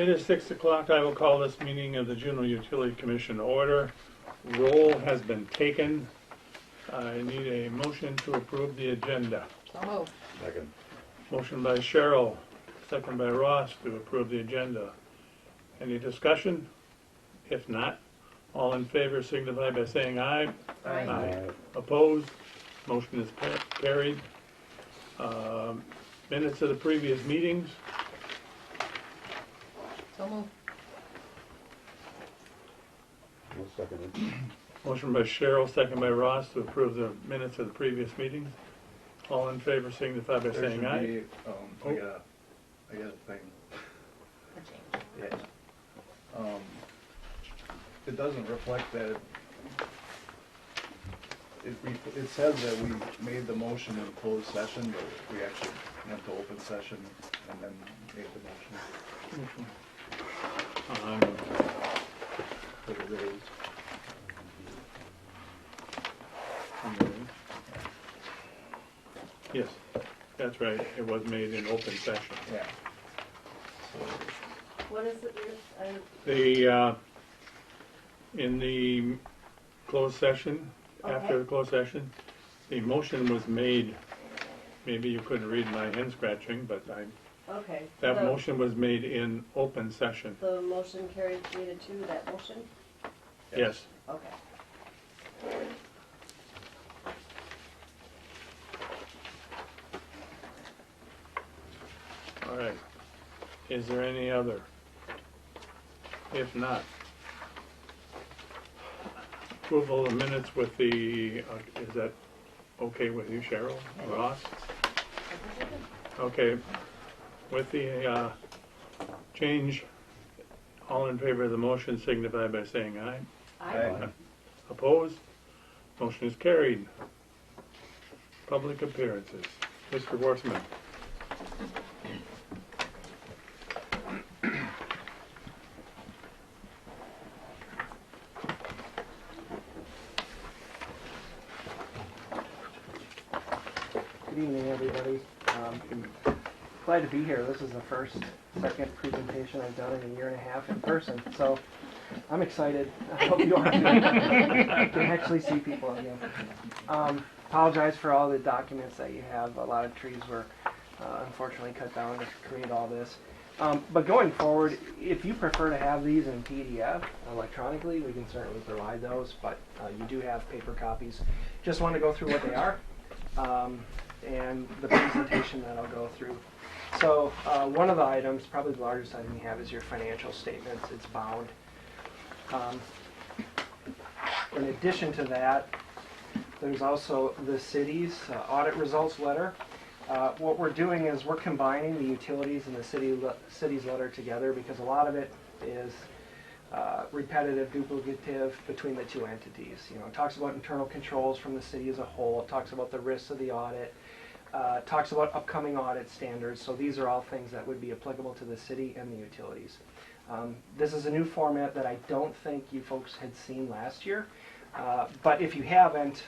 It is 6 o'clock. I will call this meeting of the Juneau Utility Commission order. Roll has been taken. I need a motion to approve the agenda. So moved. Second. Motion by Cheryl, second by Ross to approve the agenda. Any discussion? If not, all in favor signify by saying aye. Aye. Opposed? Motion is carried. Minutes of the previous meetings. So moved. I'll second it. Motion by Cheryl, second by Ross to approve the minutes of the previous meetings. All in favor signify by saying aye. I got a thing. A change. Yeah. It doesn't reflect that. It says that we made the motion in closed session, but we actually went to open session and then made the motion for the raise. Yes, that's right. It was made in open session. Yeah. What is it? In the closed session, after Okay. the closed session, the motion was made. Maybe you couldn't read my hand scratching, but Okay. that the, motion was made in open session. The motion carried 3-2, that motion? Yes. Okay. All right. Is there any other? If not, approval of minutes with the, is that okay with you, Cheryl? Ross? Okay. With the change, all in favor of the motion signify by saying aye. Aye. Opposed? Motion is carried. Public appearances. Mr. Worthman. Good evening, everybody. Glad to be here. This is the second presentation I've done in a year and a half in person, so I'm excited. I hope you are too. Can actually see people again. Apologize for all the documents that you have. A lot of trees were unfortunately cut down to create all this. But going forward, if you prefer to have these in PDF electronically, we can certainly provide those, but you do have paper copies. Just want to go through what they are. And the presentation that I'll go through. So one of the items, probably the largest item you have, is your financial statements. It's bound. In addition to that, there's also the city's audit results letter. What we're doing is we're combining the utilities and the city's letter together because a lot of it is repetitive, duplicative between the two entities. You know, it talks about internal controls from the city as a whole. It talks about the risks of the audit. Talks about upcoming audit standards. So these are all things that would be applicable to the city and the utilities. This is a new format that I don't think you folks had seen last year. But if you haven't,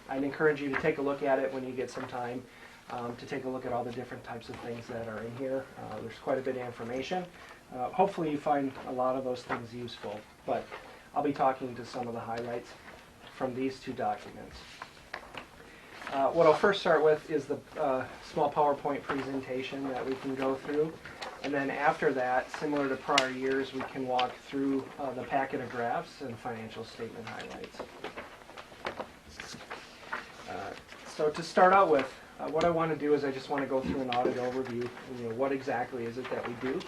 I'd encourage you to take a look at it when you get some time to take a look at all the different types of things that are in here. There's quite a bit of information. Hopefully you find a lot of those things useful, but I'll be talking to some of the highlights from these two documents. What I'll first start with is the small PowerPoint presentation that we can go through, and then after that, similar to prior years, we can walk through the packet of graphs and financial statement highlights. So to start out with, what I want to do is I just want to go through an audit overview. You know, what exactly is it that we do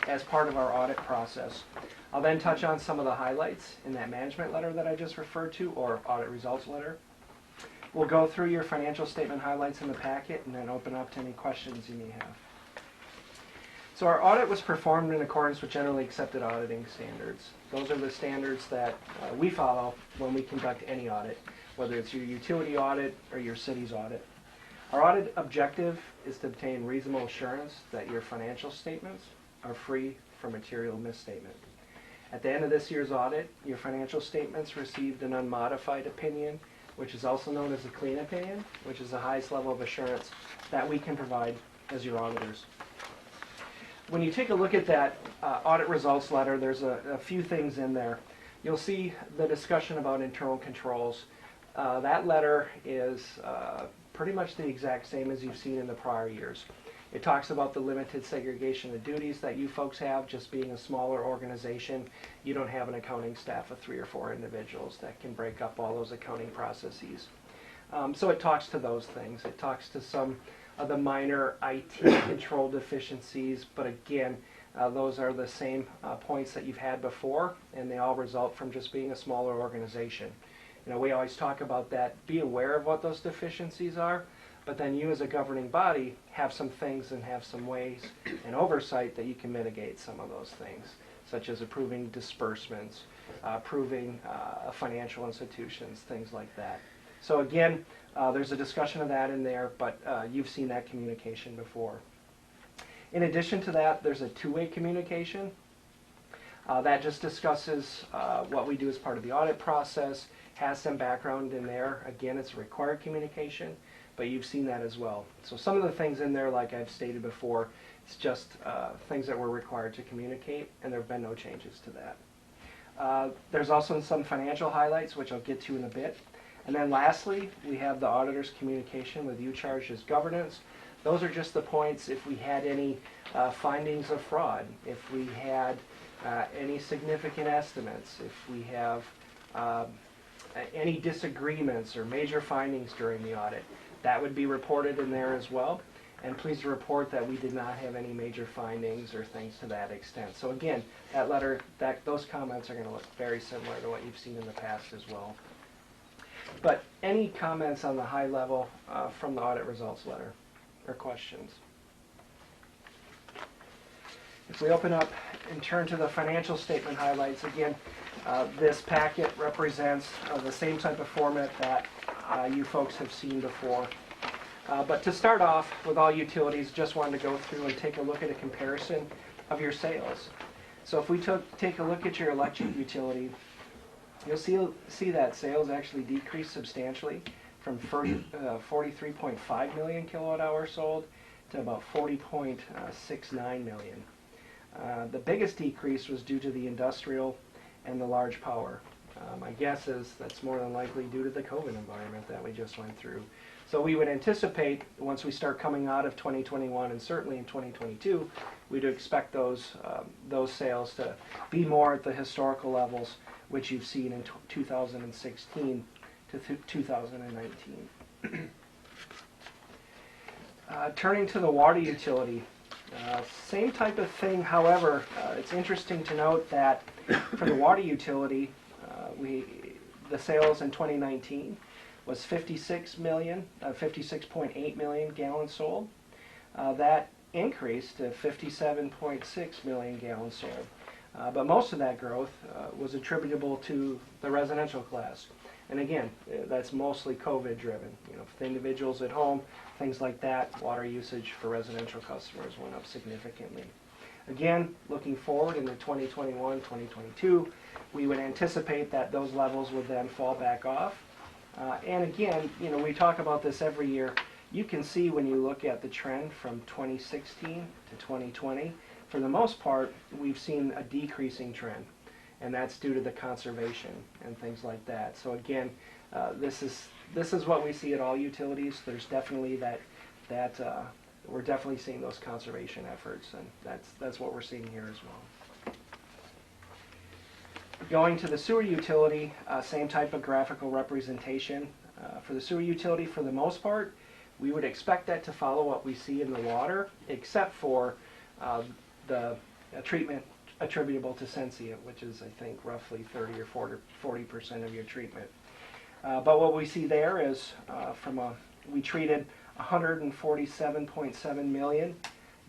as part of our audit process. I'll then touch on some of the highlights in that management letter that I just referred to, or audit results letter. We'll go through your financial statement highlights in the packet and then open up to any questions you may have. So our audit was performed in accordance with generally accepted auditing standards. Those are the standards that we follow when we conduct any audit, whether it's your utility audit or your city's audit. Our audit objective is to obtain reasonable assurance that your financial statements are free from material misstatement. At the end of this year's audit, your financial statements received an unmodified opinion, which is also known as a clean opinion, which is the highest level of assurance that we can provide as your auditors. when you take a look at that audit results letter, there's a few things in there. You'll see the discussion about internal controls. That letter is pretty much the exact same as you've seen in the prior years. It talks about the limited segregation of duties that you folks have, just being a smaller organization. You don't have an accounting staff of 3 or 4 individuals that can break up all those accounting processes. So it talks to those things. It talks to some of the minor IT control deficiencies, but again, those are the same points that you've had before, and they all result from just being a smaller organization. You know, we always talk about that. Be aware of what those deficiencies are, but then you as a governing body have some things and have some ways and oversight that you can mitigate some of those things, such as approving disbursements, approving financial institutions, things like that. So again, there's a discussion of that in there, but you've seen that communication before. In addition to that, there's a two-way communication. That just discusses what we do as part of the audit process, has some background in there. Again, it's a required communication, but you've seen that as well. So some of the things in there, like I've stated before, it's just things that we're required to communicate, and there have been no changes to that. There's also some financial highlights, which I'll get to in a bit. And then lastly, we have the auditor's communication with you charged as governance. Those are just the points if we had any findings of fraud, if we had any significant estimates, if we have any disagreements or major findings during the audit. That would be reported in there as well. And please report that we did not have any major findings or things to that extent. So again, that letter, those comments are going to look very similar to what you've seen in the past as well. But any comments on the high level from the audit results letter or questions? If we open up and turn to the financial statement highlights, again, this packet represents the same type of format that you folks have seen before. But to start off with all utilities, just wanted to go through and take a look at a comparison of your sales. So if we take a look at your electric utility, you'll see that sales actually decreased substantially from 43.5 million kilowatt hours sold to about 40.69 million. The biggest decrease was due to the industrial and the large power. My guess is that's more than likely due to the COVID environment that we just went through. So we would anticipate once we start coming out of 2021 and certainly in 2022, we'd expect those sales to be more at the historical levels which you've seen in 2016 to 2019. Turning to the water utility, same type of thing. However, it's interesting to note that for the water utility, the sales in 2019 was 56.8 million gallons sold. That increased to 57.6 million gallons sold. But most of that growth was attributable to the residential class. And again, that's mostly COVID driven. You know, for the individuals at home, things like that, water usage for residential customers went up significantly. Again, looking forward into 2021, 2022, we would anticipate that those levels would then fall back off. And again, you know, we talk about this every year. You can see when you look at the trend from 2016 to 2020, for the most part, we've seen a decreasing trend. And that's due to the conservation and things like that. So again, this is what we see at all utilities. There's definitely that we're definitely seeing those conservation efforts, and that's what we're seeing here as well. Going to the sewer utility, same type of graphical representation. For the sewer utility, for the most part, we would expect that to follow what we see in the water, except for the treatment attributable to Sensia, which is, I think, roughly 30 or 40% of your treatment. But what we see there is we treated 147.7 million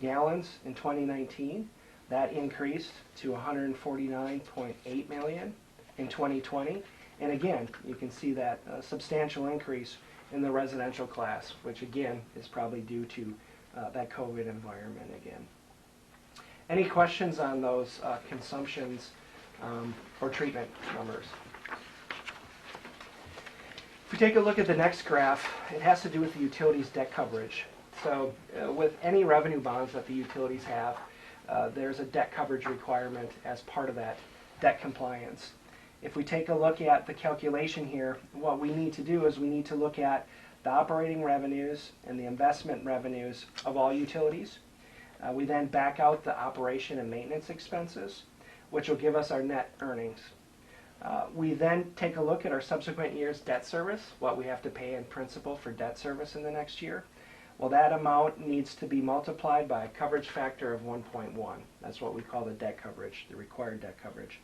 gallons in 2019. That increased to 149.8 million in 2020. And again, you can see that substantial increase in the residential class, which again is probably due to that COVID environment again. Any questions on those consumptions or treatment numbers? If we take a look at the next graph, it has to do with the utilities' debt coverage. So with any revenue bonds that the utilities have, there's a debt coverage requirement as part of that debt compliance. If we take a look at the calculation here, what we need to do is we need to look at the operating revenues and the investment revenues of all utilities. We then back out the operation and maintenance expenses, which will give us our net earnings. We then take a look at our subsequent year's debt service, what we have to pay in principal for debt service in the next year. Well, that amount needs to be multiplied by a coverage factor of 1.1. That's what we call the debt coverage, the required debt coverage.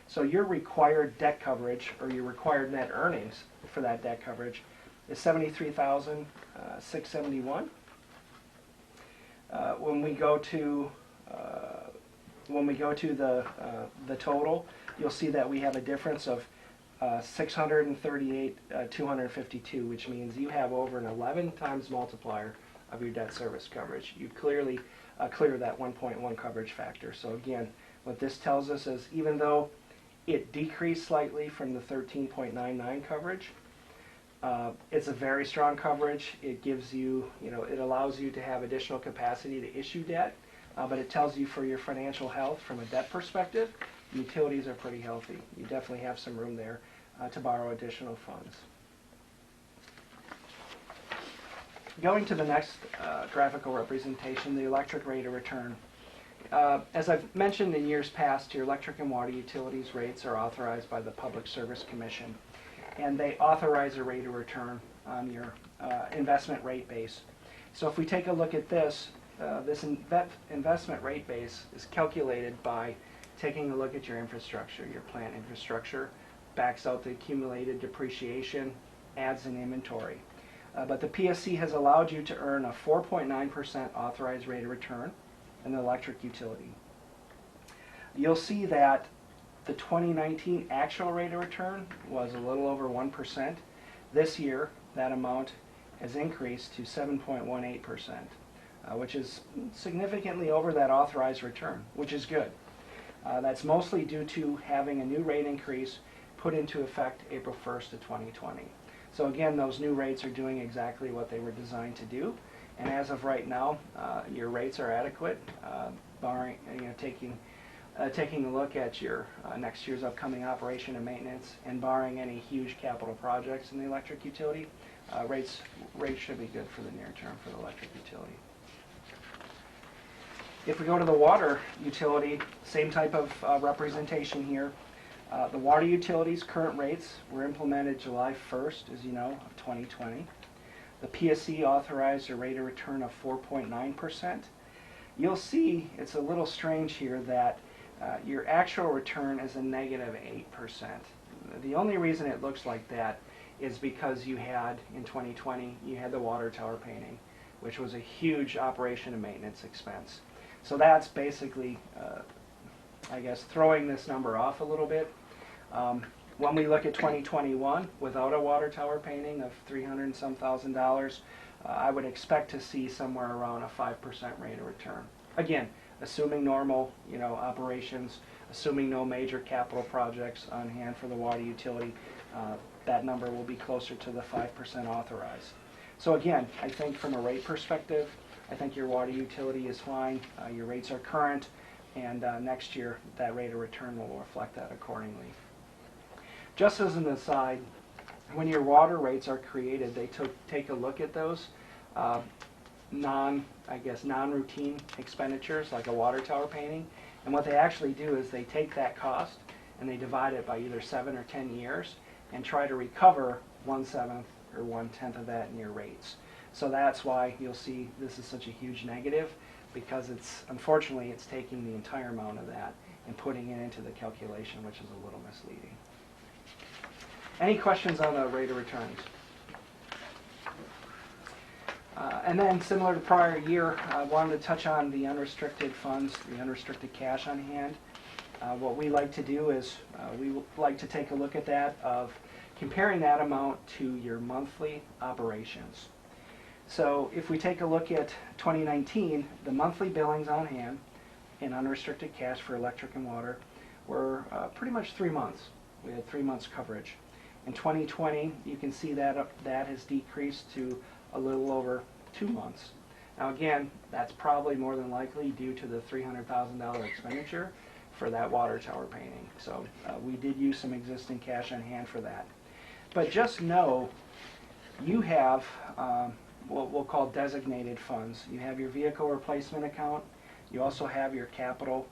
So your required debt coverage, or your required net earnings for that debt coverage, is $73,671. When we go to the total, you'll see that we have a difference of 638,252, which means you have over an 11 times multiplier of your debt service coverage. You clearly clear that 1.1 coverage factor. So again, what this tells us is even though it decreased slightly from the 13.99 coverage, it's a very strong coverage. It gives you, it allows you to have additional capacity to issue debt, but it tells you for your financial health from a debt perspective, utilities are pretty healthy. You definitely have some room there to borrow additional funds. Going to the next graphical representation, the electric rate of return. As I've mentioned in years past, your electric and water utilities rates are authorized by the Public Service Commission, and they authorize a rate of return on your investment rate base. So if we take a look at this, this investment rate base is calculated by taking a look at your infrastructure, your plant infrastructure, backs out the accumulated depreciation, adds an inventory. But the PSC has allowed you to earn a 4.9% authorized rate of return in the electric utility. You'll see that the 2019 actual rate of return was a little over 1%. This year, that amount has increased to 7.18%, which is significantly over that authorized return, which is good. That's mostly due to having a new rate increase put into effect April 1st of 2020. So again, those new rates are doing exactly what they were designed to do, and as of right now, your rates are adequate, barring, taking a look at your next year's upcoming operation and maintenance, and barring any huge capital projects in the electric utility, rates should be good for the near term for the electric utility. If we go to the water utility, same type of representation here. The water utility's current rates were implemented July 1st, as you know, of 2020. The PSC authorized a rate of return of 4.9%. You'll see it's a little strange here that your actual return is a negative 8%. The only reason it looks like that is because you had, in 2020, you had the water tower painting, which was a huge operation and maintenance expense. So that's basically, I guess, throwing this number off a little bit. When we look at 2021, without a water tower painting of $300 and some thousand, I would expect to see somewhere around a 5% rate of return. Again, assuming normal, operations, assuming no major capital projects on hand for the water utility, that number will be closer to the 5% authorized. So again, I think from a rate perspective, I think your water utility is fine. Your rates are current, and next year that rate of return will reflect that accordingly. Just as an aside, when your water rates are created, they take a look at those non-routine expenditures like a water tower painting, and what they actually do is they take that cost and they divide it by either 7 or 10 years and try to recover 1/7 or 1/10 of that in your rates. So that's why you'll see this is such a huge negative, because unfortunately it's taking the entire amount of that and putting it into the calculation, which is a little misleading. Any questions on the rate of returns? And then, similar to prior year, I wanted to touch on the unrestricted funds, the unrestricted cash on hand. What we like to do is we like to take a look at that of comparing that amount to your monthly operations. So if we take a look at 2019, the monthly billings on hand in unrestricted cash for electric and water were pretty much 3 months. We had 3 months coverage. In 2020, you can see that that has decreased to a little over 2 months. Now again, that's probably more than likely due to the $300,000 expenditure for that water tower painting. So we did use some existing cash on hand for that. But just know you have what we'll call designated funds. You have your vehicle replacement account. You also have your capital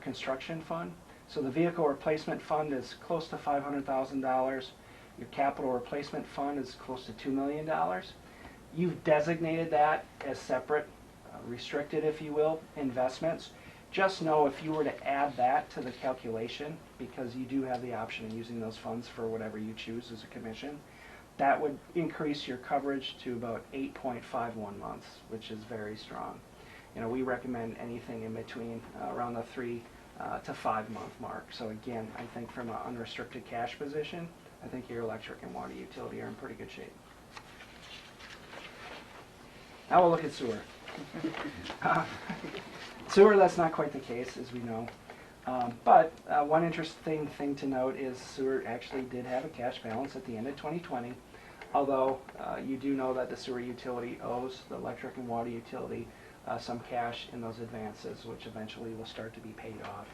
construction fund. So the vehicle replacement fund is close to $500,000. Your capital replacement fund is close to $2 million. You've designated that as separate, restricted, if you will, investments. Just know if you were to add that to the calculation, because you do have the option of using those funds for whatever you choose as a commission, that would increase your coverage to about 8.51 months, which is very strong. You know, we recommend anything in between around the 3 to 5 month mark. So again, I think from an unrestricted cash position, I think your electric and water utility are in pretty good shape. Now we'll look at sewer. Sewer, that's not quite the case, as we know. But one interesting thing to note is sewer actually did have a cash balance at the end of 2020, although you do know that the sewer utility owes the electric and water utility some cash in those advances, which eventually will start to be paid off.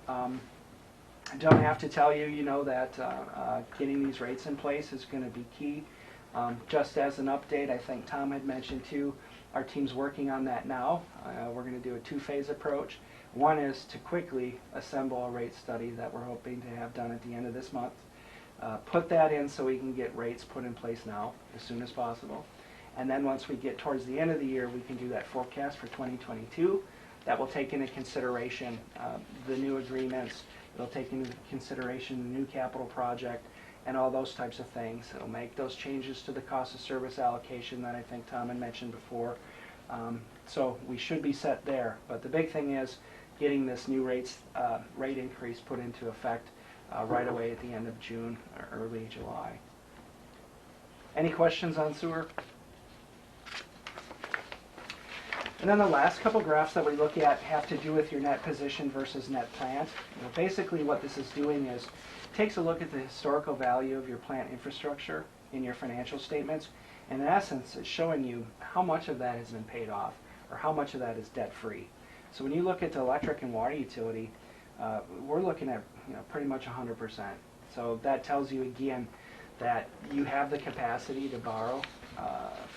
I don't have to tell you, you know, that getting these rates in place is going to be key. Just as an update, I think Tom had mentioned too, our team's working on that now. We're going to do a two-phase approach. One is to quickly assemble a rate study that we're hoping to have done at the end of this month. Put that in so we can get rates put in place now as soon as possible. And then once we get towards the end of the year, we can do that forecast for 2022. That will take into consideration the new agreements. It'll take into consideration the new capital project and all those types of things. It'll make those changes to the cost of service allocation that I think Tom had mentioned before. So we should be set there. But the big thing is getting this new rate increase put into effect right away at the end of June or early July. Any questions on sewer? And then the last couple graphs that we look at have to do with your net position versus net plant. You know, basically what this is doing is takes a look at the historical value of your plant infrastructure in your financial statements, and in essence it's showing you how much of that has been paid off or how much of that is debt free. So when you look at the electric and water utility, we're looking at, you know, pretty much 100%. So that tells you again that you have the capacity to borrow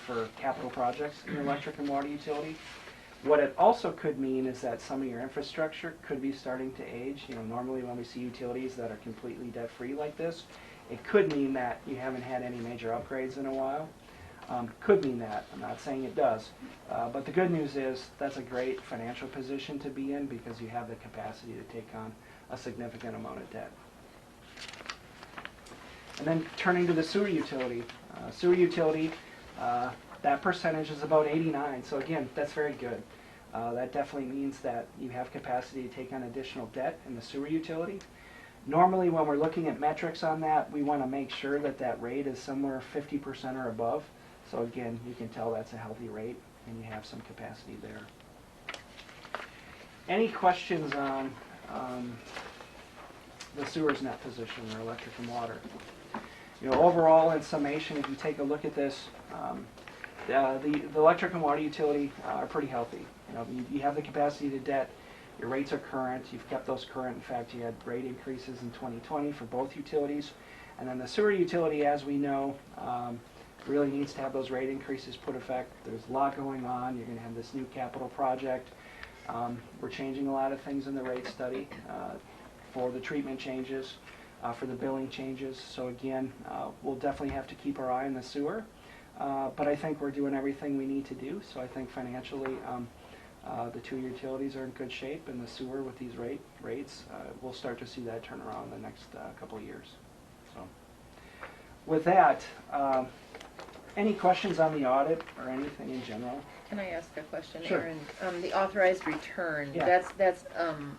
for capital projects in your electric and water utility. What it also could mean is that some of your infrastructure could be starting to age. You know, normally when we see utilities that are completely debt-free like this, it could mean that you haven't had any major upgrades in a while. Could mean that. I'm not saying it does. But the good news is that's a great financial position to be in because you have the capacity to take on a significant amount of debt. And then turning to the sewer utility. That percentage is about 89. So again, that's very good. That definitely means that you have capacity to take on additional debt in the sewer utility. Normally when we're looking at metrics on that, we want to make sure that that rate is somewhere 50% or above. So again, you can tell that's a healthy rate and you have some capacity there. Any questions on the sewer's net position or electric and water? You know, overall, in summation, if you take a look at this, the electric and water utility are pretty healthy. You know, you have the capacity to debt. Your rates are current. You've kept those current. In fact, you had rate increases in 2020 for both utilities. And then the sewer utility, as we know, really needs to have those rate increases put effect. There's a lot going on. You're going to have this new capital project. We're changing a lot of things in the rate study for the treatment changes, for the billing changes. So again, we'll definitely have to keep our eye on the sewer. But I think we're doing everything we need to do. So I think financially, the two utilities are in good shape, and the sewer with these rates, we'll start to see that turn around in the next couple of years. So with that, any questions on the audit or anything in general? Can I ask a question, Sure. Aaron? The authorized return, Yeah. that's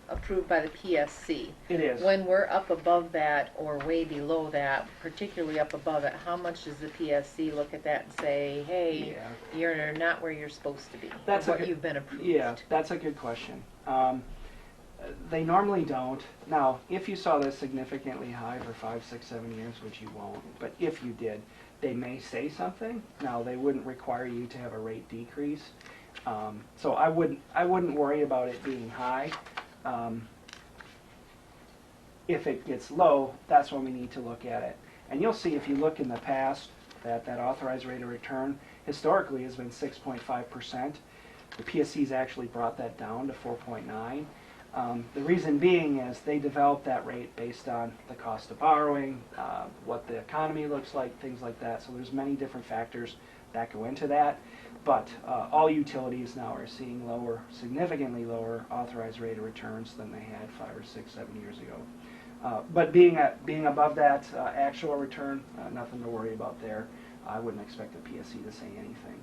approved by the PSC. It is. When we're up above that or way below that, particularly up above it, how much does the PSC look at that and say, hey, Yeah. you're not where you're supposed to be? That's or what a good- you've been approved? Yeah, that's a good question. They normally don't. Now, if you saw this significantly high for 5, 6, 7 years, which you won't, but if you did, they may say something. Now, they wouldn't require you to have a rate decrease. So I wouldn't worry about it being high. If it gets low, that's when we need to look at it. And you'll see if you look in the past that that authorized rate of return historically has been 6.5%. The PSC's actually brought that down to 4.9. The reason being is they developed that rate based on the cost of borrowing, what the economy looks like, things like that. So there's many different factors that go into that. But all utilities now are seeing lower, significantly lower authorized rate of returns than they had 5 or 6, 7 years ago. But being above that actual return, nothing to worry about there. I wouldn't expect the PSC to say anything.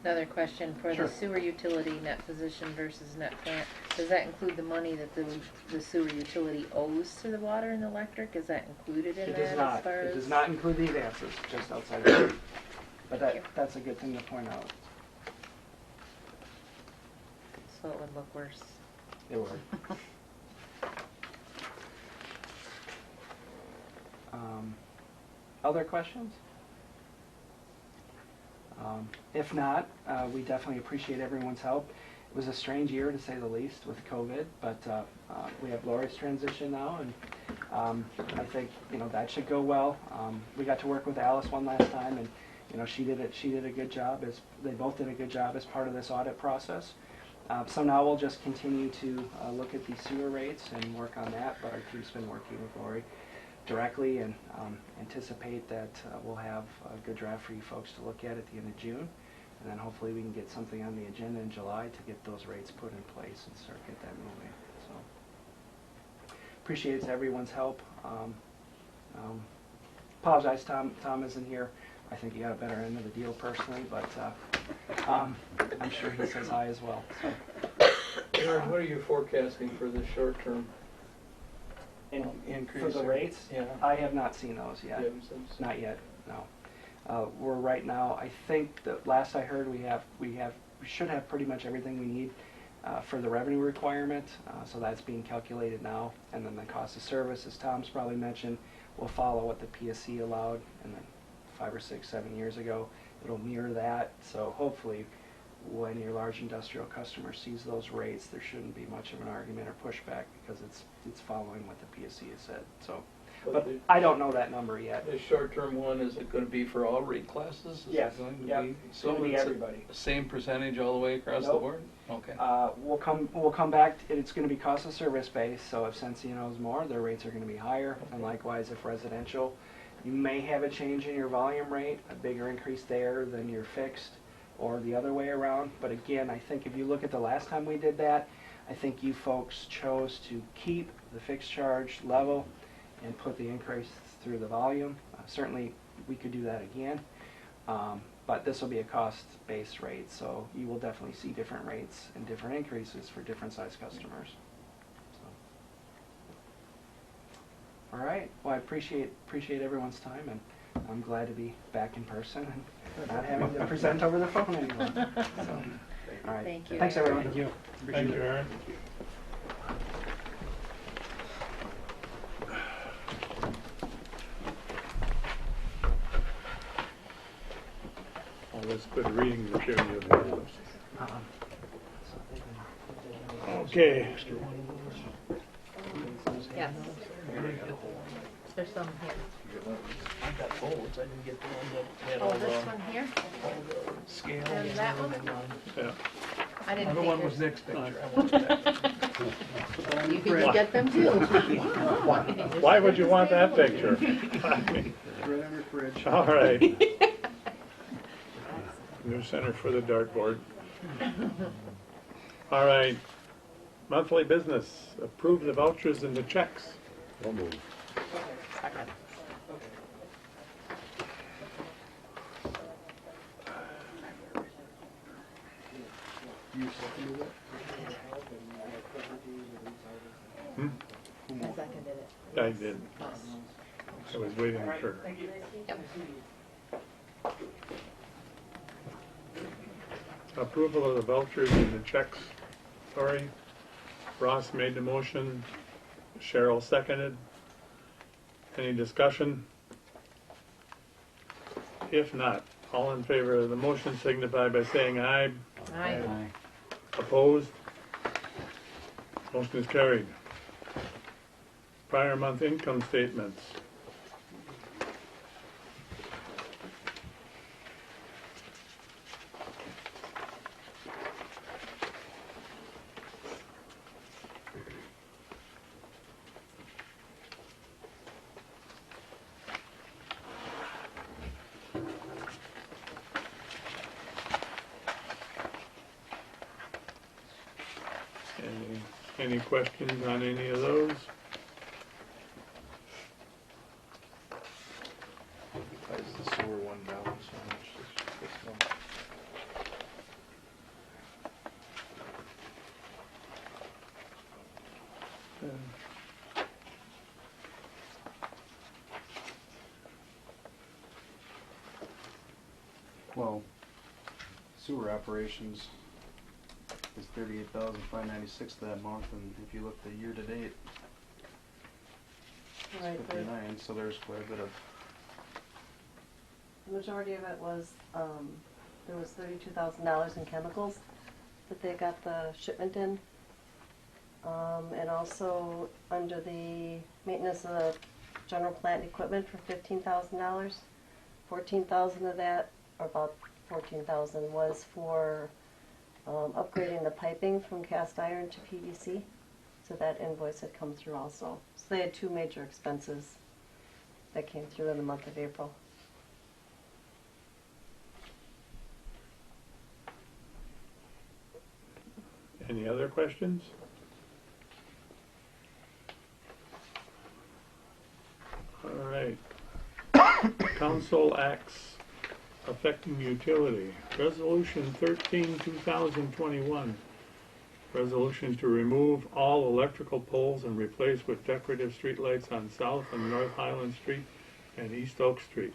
Another question for Sure. the sewer utility net position versus net plant. Does that include the money that the sewer utility owes to the water and electric? Is that included in It that does as not. far as? It does not include the advances, just outside the rate. But Thank you. that's a good thing to point out. So it would look worse. It would. Other questions? If not, we definitely appreciate everyone's help. It was a strange year to say the least with COVID, but we have Lori's transition now, and I think that should go well. We got to work with Alice one last time, and she did a good job. They both did a good job as part of this audit process. So now we'll just continue to look at these sewer rates and work on that. But our team's been working with Lori directly, and anticipate that we'll have a good draft for you folks to look at the end of June, and then hopefully we can get something on the agenda in July to get those rates put in place and start get that moving. So appreciate everyone's help. Apologize, Tom isn't here. I think he got a better end of the deal personally, but I'm sure he says hi as well. So. Aaron, what are you forecasting for the short term? For the rates? Yeah. I have not seen those yet. You haven't seen some? Not yet, no. We're right now, I think that last I heard we should have pretty much everything we need for the revenue requirement. So that's being calculated now. And then the cost of service, as Tom's probably mentioned, will follow what the PSC allowed, and then 5 or 6, 7 years ago. It'll mirror that. So hopefully when your large industrial customer sees those rates, there shouldn't be much of an argument or pushback, because it's following what the PSC has said. So, but I don't know that number yet. The short-term one, is it going to be for all rate classes? Is it Yes, going to yep. be- It's gonna be it's everybody. the same percentage all the way across the Nope. board? Okay. We'll come back. It's going to be cost of service based. So if Encino's more, their rates are going to be higher. And likewise, if residential, you may have a change in your volume rate, a bigger increase there than your fixed, or the other way around. But again, I think if you look at the last time we did that, I think you folks chose to keep the fixed charge level and put the increase through the volume. Certainly, we could do that again. But this will be a cost-based rate, so you will definitely see different rates and different increases for different size customers. So. All right. Well, I appreciate everyone's time, and I'm glad to be back in person and not having to present over the phone anymore. So, all right. Thank you. Thanks, everyone. Thank you. Appreciate Thank you, it. Aaron. All this good reading material you have. Okay. Yes. There's some here. I got folds, I didn't get the one that had Oh, all this the one here? scale. And that one? Yeah. I didn't The think one was there's- Nick's picture. I wanted that. You can get them too. Why would you want that picture? I mean, Right under fridge. all right. New center for the dartboard. All right. Monthly business. Approve the vouchers and the checks. So moved. You seconded it? Hmm? I seconded it. I did. I was waiting for. Yep. Approval of the vouchers and the checks, sorry, Ross made the motion, Cheryl seconded. Any discussion? If not, all in favor of the motion signify by saying aye. Aye. Opposed? Motion is carried. Prior month income statements. Any questions on any of those? Why is the sewer one down so much this month? Well, sewer operations is 38,596 that month, and if you look the year to date, it's Right, 59, so there's quite a bit of, the majority of it was, there was $32,000 in chemicals that they got the shipment in. And also under the maintenance of the general plant equipment for $15,000. 14,000 of that, or about 14,000, was for upgrading the piping from cast iron to PVC. So that invoice had come through also. So they had two major expenses that came through in the month of April. Any other questions? All right. Council acts affecting utility. Resolution 13, 2021. Resolution to remove all electrical poles and replace with decorative streetlights on South and North Highland Street and East Oak Street.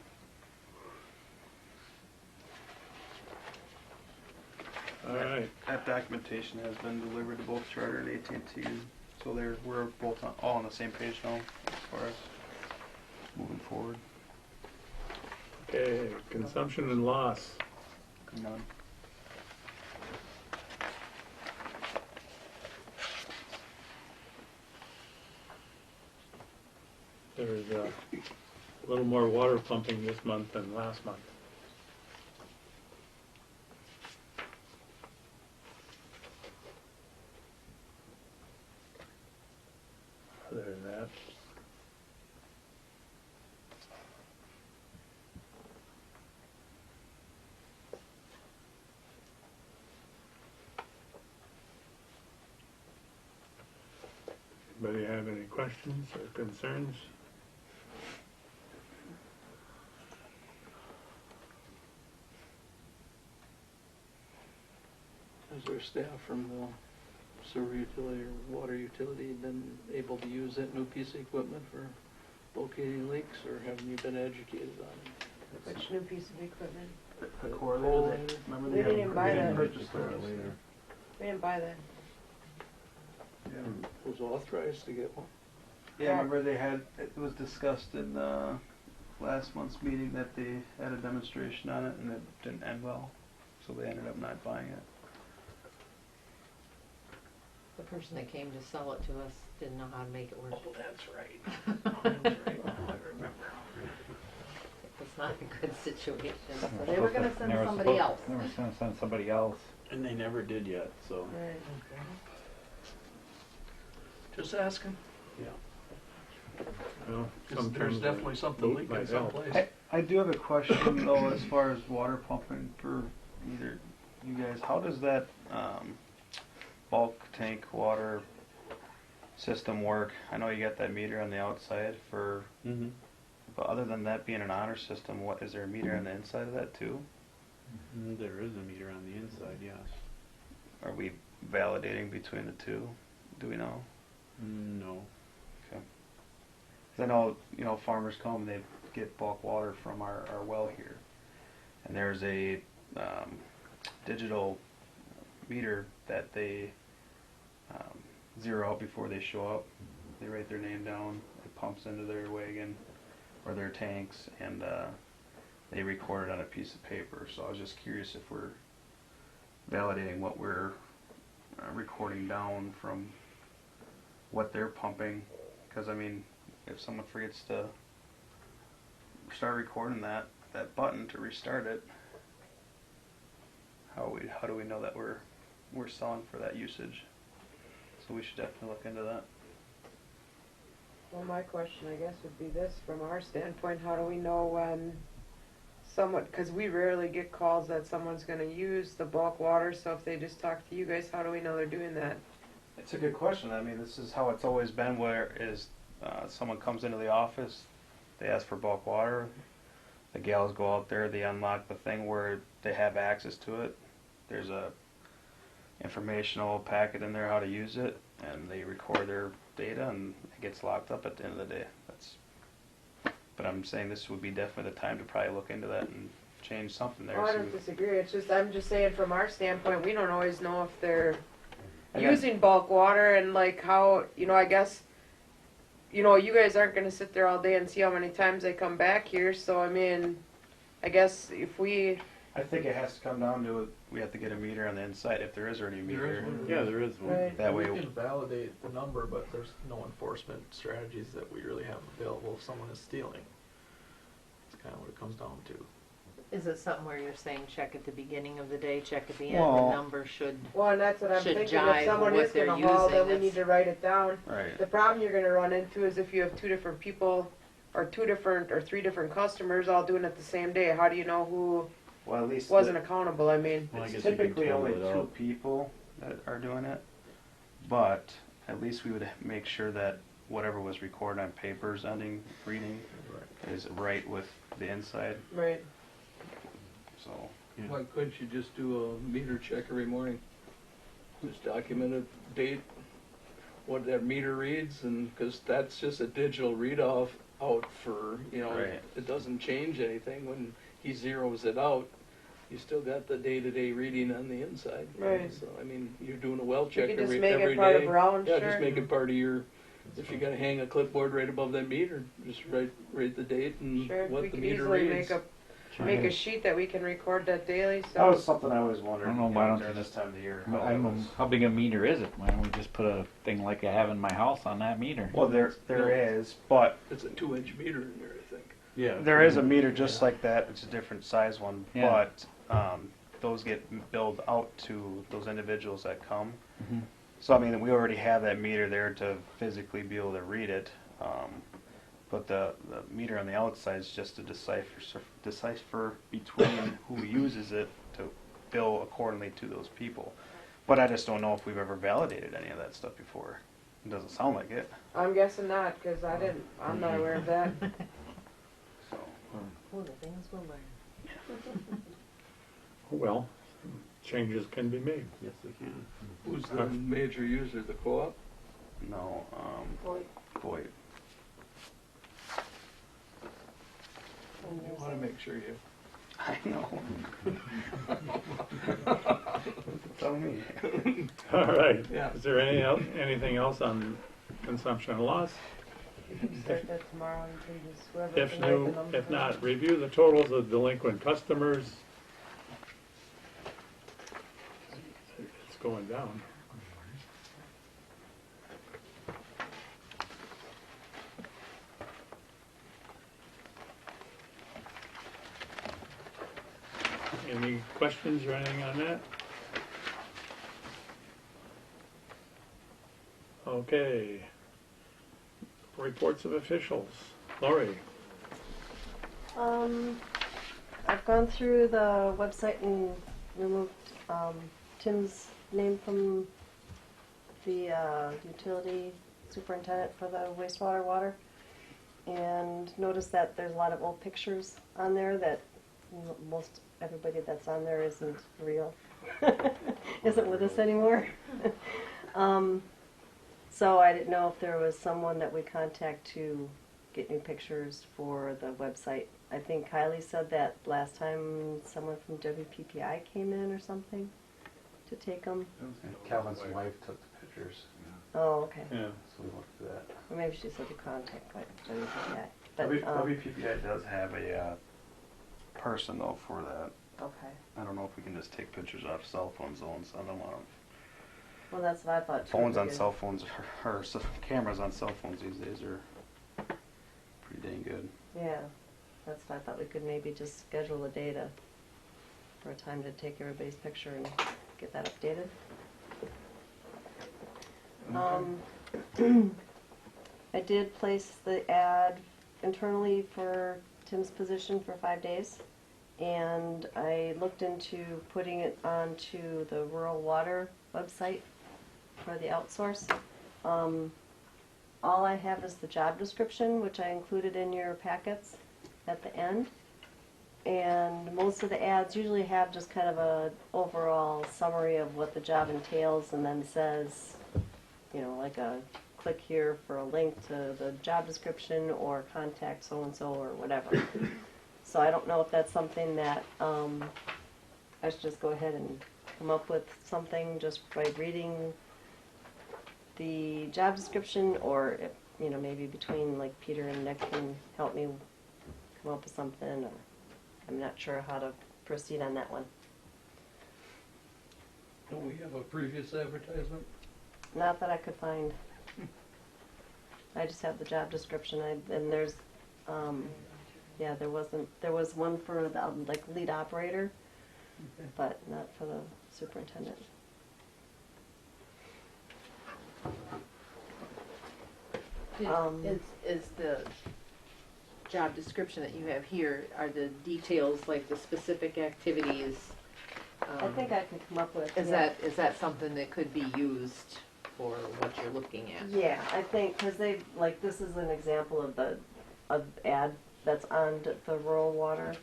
All right. that documentation has been delivered to both Charter and AT&T, so we're both all on the same page now as far as moving forward. Okay, consumption and loss. None. There's a little more water pumping this month than last month. Other than that, anybody have any questions or concerns? Has their staff from the sewer utility or water utility been able to use that new piece of equipment for locating leaks, or haven't you been educated on it? Which new piece of equipment? The correlator, remember We didn't even buy that. purchased that later. We didn't buy that. Yeah. Was authorized to get one? Yeah, remember it was discussed in last month's meeting that they had a demonstration on it and it didn't end well, so they ended up not buying it. The person that came to sell it to us didn't know how to make it work. Oh, that's right. That's right. I remember. It was not a good situation. So they were gonna send somebody else. They were gonna send somebody else. And they never did yet, so. Right. Okay. Just asking. Well, There's sometimes definitely a something boat leaking might help. someplace. I do have a question though, as far as water pumping for either you guys. How does that bulk tank water system work? I know you got that meter on the outside for, Mm-hmm. but other than that being an honor system, what is there a meter on the inside of that too? There is a meter on the inside, yes. Are we validating between the two? Do we know? No. Okay. 'Cause I know, farmers come and they get bulk water from our well here. And there's a digital meter that they zero out before they show up. They write their name down, it pumps into their wagon or their tanks, and they record it on a piece of paper. So I was just curious if we're validating what we're recording down from what they're pumping. Because I mean, if someone forgets to start recording that button to restart it, how do we know that we're selling for that usage? So we should definitely look into that. Well, my question, I guess, would be this, from our standpoint, how do we know when someone, because we rarely get calls that someone's gonna use the bulk water, so if they just talk to you guys, how do we know they're doing that? It's a good question. I mean, this is how it's always been, where is someone comes into the office, they ask for bulk water, the gals go out there, they unlock the thing where they have access to it. There's a informational packet in there how to use it, and they record their data, and it gets locked up at the end of the day. But I'm saying this would be definitely the time to probably look into that and change something there. Well, I so don't disagree, it's just, I'm just saying from our standpoint, we don't always know if they're I got- using bulk water and like how, I guess, you guys aren't gonna sit there all day and see how many times they come back here, so I mean, I guess if we, I think it has to come down to we have to get a meter on the inside if there is already a There meter. is one. Yeah, there is one. right, That We way, can validate the number, but there's no enforcement strategies that we really have available if someone is stealing. That's kind of what it comes down to. Is it something where you're saying check at the beginning of the day, check at the end, Well- the number should, well, and that's what I'm Should thinking, jive if someone what is they're gonna haul, then we using, need to write it down. right. The problem you're gonna run into is if you have two different people, or three different customers all doing it the same day, how do you know who Well, at least wasn't accountable? I mean, Well, I it's guess you can typically total only it two up. people that are doing it, but at least we would make sure that whatever was recorded on paper's ending reading is right with the inside. right, So Yeah. Why couldn't you just do a meter check every morning? Just document a date, what that meter reads, and, because that's just a digital read-off out for, Right. it doesn't change anything when he zeroes it out. You still got the day-to-day reading on the inside. Right. So, I mean, you're doing a well you check could just every make day. it part of Brown, Yeah, sure. just make it part of your, if you gotta hang a clipboard right above that meter, just write the date and Sure, what we the could meter easily reads. make a sheet that we can record that daily, that so. was something I always wondered. I don't know, why don't during you this time of the year? How big a meter is it? Why don't we just put a thing like I have in my house on that meter? Well, there is, but It's a 2-inch meter in there, I think. Yeah. there is a meter just like that. It's a different size one, Yeah. but those get billed out to those individuals that come. Mhm. So I mean, we already have that meter there to physically be able to read it, but the meter on the outside is just to decipher between who uses it to bill accordingly to those people. But I just don't know if we've ever validated any of that stuff before. It doesn't sound like it. I'm guessing not, cause I'm not aware of that. So oh, the things we'll learn. Well, changes can be made. Yes, they can. Who's the major user, the co-op? no, boy. You wanna make sure you, I know. Tell me. All right. Yeah. Is there anything else on consumption and loss? You can start that tomorrow and can just, whoever If can write the numbers. if not, review the totals of delinquent customers. It's going down. Any questions or anything on that? Okay. Reports of officials. Lori? I've gone through the website and removed Tim's name from the utility superintendent for the wastewater water, and noticed that there's a lot of old pictures on there that most everybody that's on there isn't real, isn't with us anymore. So I didn't know if there was someone that we contact to get new pictures for the website. I think Kylie said that last time someone from WPPI came in or something to take them. Calvin's wife took the pictures. Oh, okay. Yeah, so we looked at that. Or maybe she said the contact, but WPI. But, WPPI does have a person though for that. okay. I don't know if we can just take pictures off cell phones though and send them on them. Well, that's what I thought too. Phones on because- cell phones, cameras on cell phones these days are pretty dang good. Yeah, that's what I thought. We could maybe just schedule a day for a time to take everybody's picture and get that updated. I did place the ad internally for Tim's position for 5 days, and I looked into putting it onto the rural water website for the outsource. All I have is the job description, which I included in your packets at the end. And most of the ads usually have just kind of a overall summary of what the job entails, and then says, you know, like a click here for a link to the job description or contact so-and-so or whatever. So I don't know if that's something that I should just go ahead and come up with something just by reading the job description, or if, you know, maybe between like Peter and Nick can help me come up with something, or I'm not sure how to proceed on that one. Don't we have a previous advertisement? Not that I could find. I just have the job description, and there's, yeah, there was one for the, like, lead operator, but not for the superintendent. Is the job description that you have here, are the details, like the specific activities? I think I can come up with. Is yeah. that something that could be used for what you're looking at? Yeah, I think, because they, like, this is an example of the ad that's on the rural water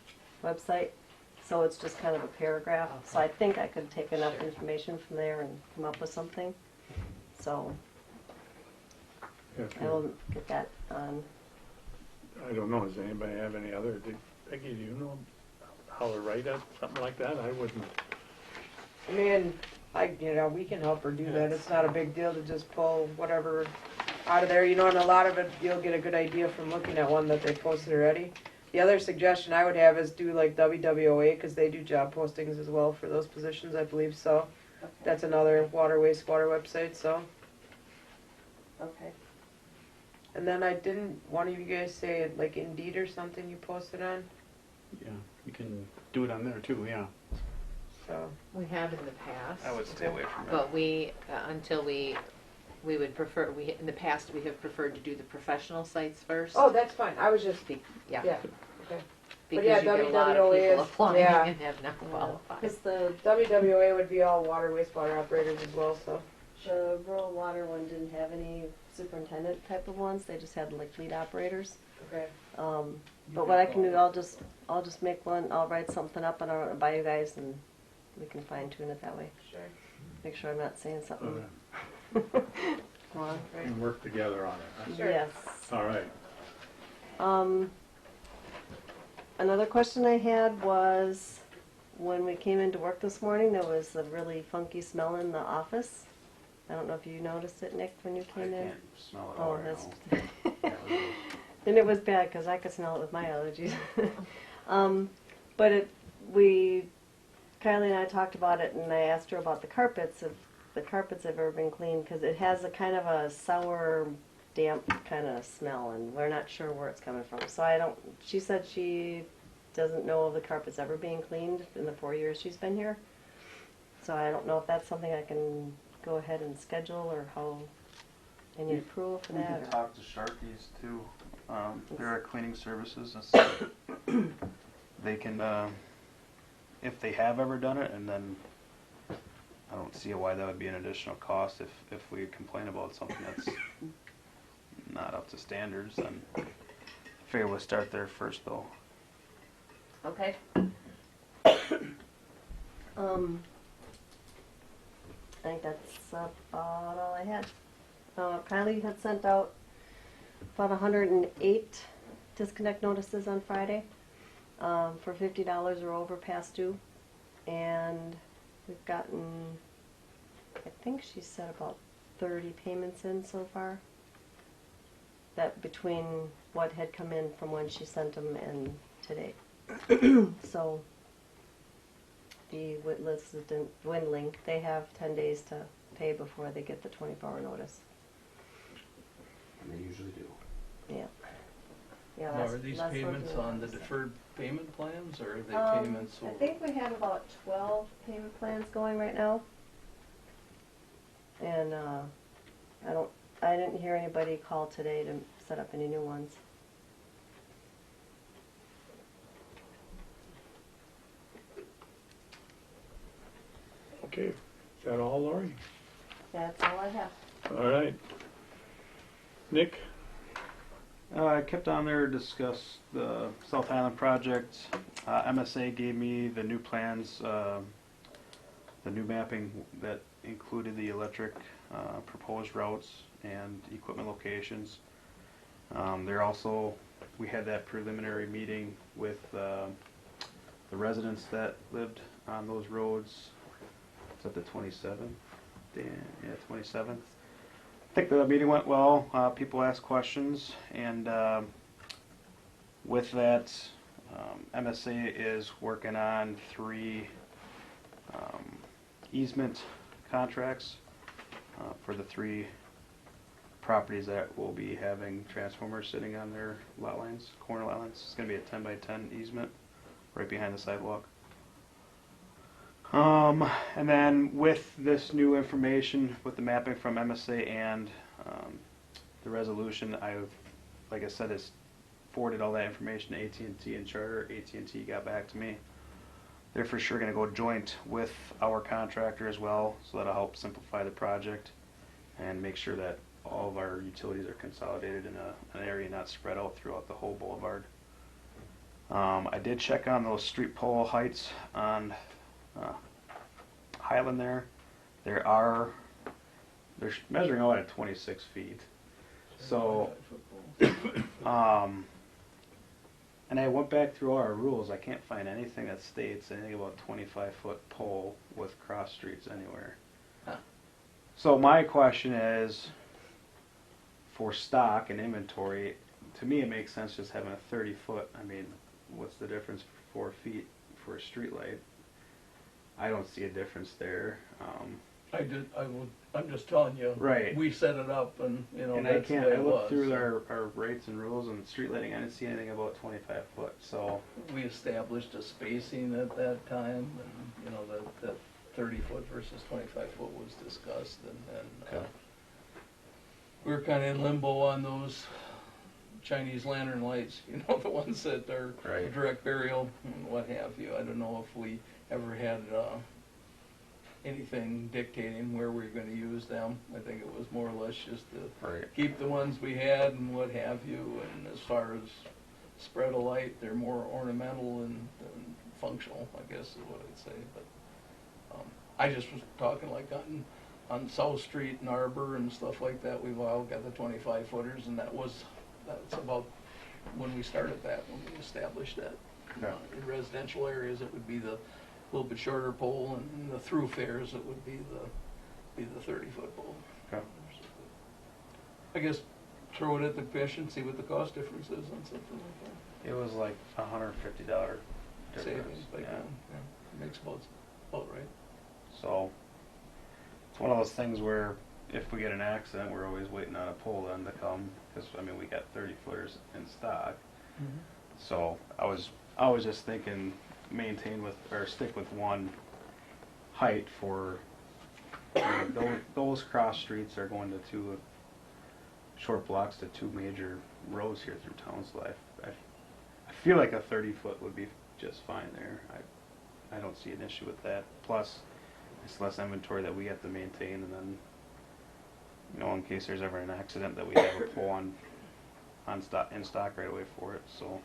website, so it's just kind of a paragraph. So I think I could take enough information from there and come up with something. So If I you- will get that on. I don't know, does anybody have any other, Peggy, do you know how to write something like that? I wouldn't. I mean, we can help her do that. It's not a big deal to just pull whatever out of there, and a lot of it, you'll get a good idea from looking at one that they posted already. The other suggestion I would have is do like WWOA, because they do job postings as well for those positions, I believe, so. Okay. That's another wastewater website, so. Okay. And then didn't one of you guys say like Indeed or something you posted on? Yeah, you can do it on there too, yeah. So, We have in the past. I would stay away from that. But we, until we would prefer, in the past, we have preferred to do the professional sites first. oh, that's fine. I was just, Yeah. yeah, okay. Because yeah, you get a lot of WWOA people is- applying yeah. and have not qualified. Because the WWA would be all wastewater operators as well, so. rural water one didn't have any superintendent type of ones, they just had like lead operators. Okay. But what I can do, I'll just make one, I'll write something up and I'll run it by you guys, and we can fine tune it that way. Sure. Make sure I'm not saying something Okay. wrong. And work together on it. Sure. Yes. All right. Another question I had was, when we came into work this morning, there was a really funky smell in the office. I don't know if you noticed it, Nick, when you I came in. can't smell it Oh, all right that's. now. Yeah, it was- And it was bad because I could smell it with my allergies. But Kylie and I talked about it, and I asked her about the carpets, if the carpets have ever been cleaned, because it has a kind of a sour, damp kind of smell, and we're not sure where it's coming from. So she said she doesn't know of the carpets ever being cleaned in the 4 years she's been here. So I don't know if that's something I can go ahead and schedule, or how, any approval for We that, can or. talk to Sharky's too. There are cleaning services. And so they can, if they have ever done it, and then I don't see why that would be an additional cost if we complain about something that's not up to standards. Then I figure we'll start there first, though. Okay. I think that's about all I had. Kylie had sent out about 108 disconnect notices on Friday for $50 or over past due, and we've gotten, I think she said about 30 payments in so far. That between what had come in from when she sent them and today. So the wit list is dwindling. They have 10 days to pay before they get the 24-hour notice. And they usually do. Yeah. Yeah, Now, are these that's what payments we on the want. deferred payment plans, or are they payments I over? think we have about 12 payment plans going right now. And I didn't hear anybody call today to set up any new ones. Okay, is that all, Lori? That's all I have. All right. Nick? I kept on there to discuss the South Island project. MSA gave me the new plans, the new mapping that included the electric proposed routes and equipment locations. We had that preliminary meeting with the residents that lived on those roads. Is that the 27th? Yeah, 27th. I think the meeting went well. People asked questions, and with that, MSA is working on 3 easement contracts for the 3 properties that will be having transformers sitting on their lot lines, corner lot lines. It's going to be a 10 by 10 easement right behind the sidewalk. And then with this new information, with the mapping from MSA and the resolution, like I said, has forwarded all that information to AT&T and Charter. AT&T got back to me. They're for sure going to go joint with our contractor as well, so that'll help simplify the project and make sure that all of our utilities are consolidated in an area, not spread out throughout the whole boulevard. I did check on those street pole heights on Highland there. They're measuring out at 26 feet. So, and I went back through all our rules. I can't find anything that states anything about 25-foot pole with cross streets anywhere. Huh. So my question is, for stock and inventory, to me it makes sense just having a 30-foot. I mean, what's the difference for 4 feet for a street light? I don't see a difference there. I'm just telling you. Right. We set it up, and And that's the way I it looked was. through our rates and rules and street lighting. I didn't see anything about 25 foot. So We established a spacing at that time, and that 30-foot versus 25-foot was discussed, and Okay. we were kind of in limbo on those Chinese lantern lights, the ones that are Right. direct burial and what have you. I don't know if we ever had anything dictating where we were going to use them. I think it was more or less just to right. keep the ones we had and what have you. And as far as spread of light, they're more ornamental than functional, I guess is what I'd say. But I just was talking like on South Street and Arbor and stuff like that. We've all got the 25 footers, and that's about when we started that, when we established that. Okay. In residential areas, it would be the little bit shorter pole, and in the thoroughfares, it would be the 30-foot pole. Okay. I guess throw it at the commission, see what the cost difference is on something like that. It was like $150 difference. Savings, like Yeah. yeah, makes about right. So it's one of those things where if we get an accident, we're always waiting on a pole then to come, because I mean we got 30 footers in stock. So I was just thinking stick with one height for those cross streets are going to 2 short blocks to 2 major roads here through town. So I feel like a 30-foot would be just fine there. I don't see an issue with that. Plus, it's less inventory that we have to maintain, and then in case there's ever an accident, that we have a pole in stock right away for it. So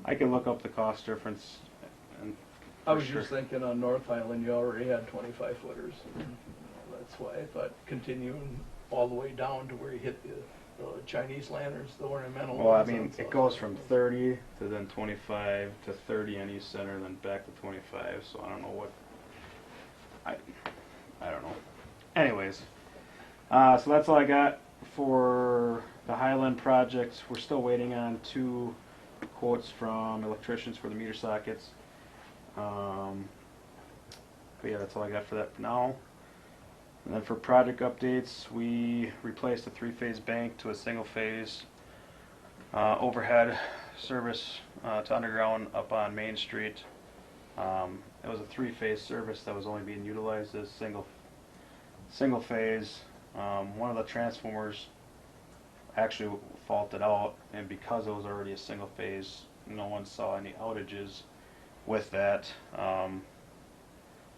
I can look up the cost difference. And I was just thinking on North Highland, you already had 25 footers. And, that's why I thought continuing all the way down to where you hit the Chinese lanterns, the ornamental Well, I ones mean, on it South goes Highland. from 30 to then 25 to 30 on East Center, then back to 25. So I don't know what. I don't know. Anyways, So that's all I got for the Highland project. We're still waiting on 2 quotes from electricians for the meter sockets. But yeah, that's all I got for that for now. And then for project updates, we replaced a 3-phase bank to a single-phase overhead service to underground up on Main Street. It was a 3-phase service that was only being utilized as single phase. One of the transformers actually faulted out, and because it was already a single phase, no one saw any outages with that.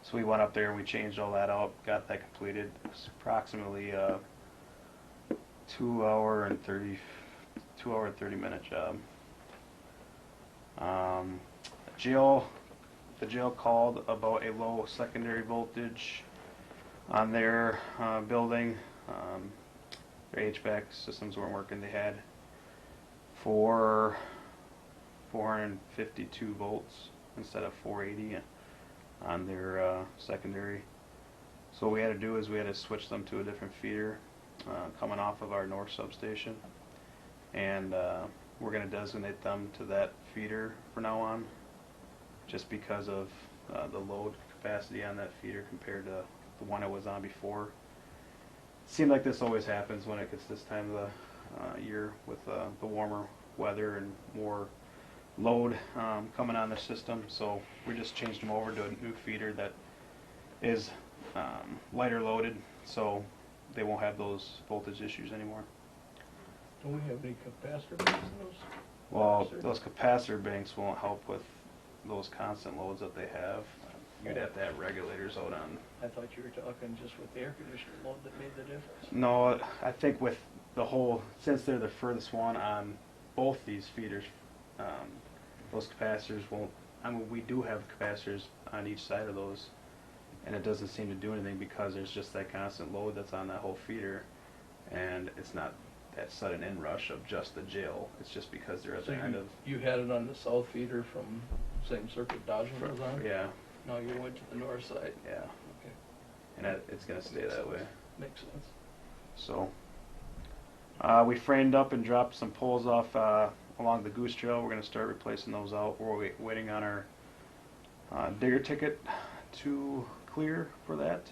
So we went up there and we changed all that out, got that completed. It was approximately a 2 hour and 30 minute job. The jail called about a low secondary voltage on their building. Their HVAC systems weren't working. They had 452 volts instead of 480 on their secondary. So what we had to do is we had to switch them to a different feeder coming off of our north substation, and we're going to designate them to that feeder from now on, just because of the load capacity on that feeder compared to the one it was on before. It seemed like this always happens when it gets this time of the year with the warmer weather and more load coming on the system. So we just changed them over to a new feeder that is lighter loaded, so they won't have those voltage issues anymore. Don't we have any capacitor banks in those? Well, those capacitor banks won't help with those constant loads that they have. You'd have to have regulators out on. I thought you were talking just with the air conditioner load that made the difference. No, I think with the whole, since they're the furthest one on both these feeders, those capacitors won't, I mean, we do have capacitors on each side of those, and it doesn't seem to do anything because there's just that constant load that's on that whole feeder, and it's not that sudden inrush of just the jail. It's just because they're at So the end of. you had it on the south feeder from same circuit Dodge was on? Yeah, Now you went to the north side? yeah, Okay, and it's going to stay that way. makes sense. So we framed up and dropped some poles off along the Goose Trail. We're going to start replacing those out. We're waiting on our digger ticket to clear for that.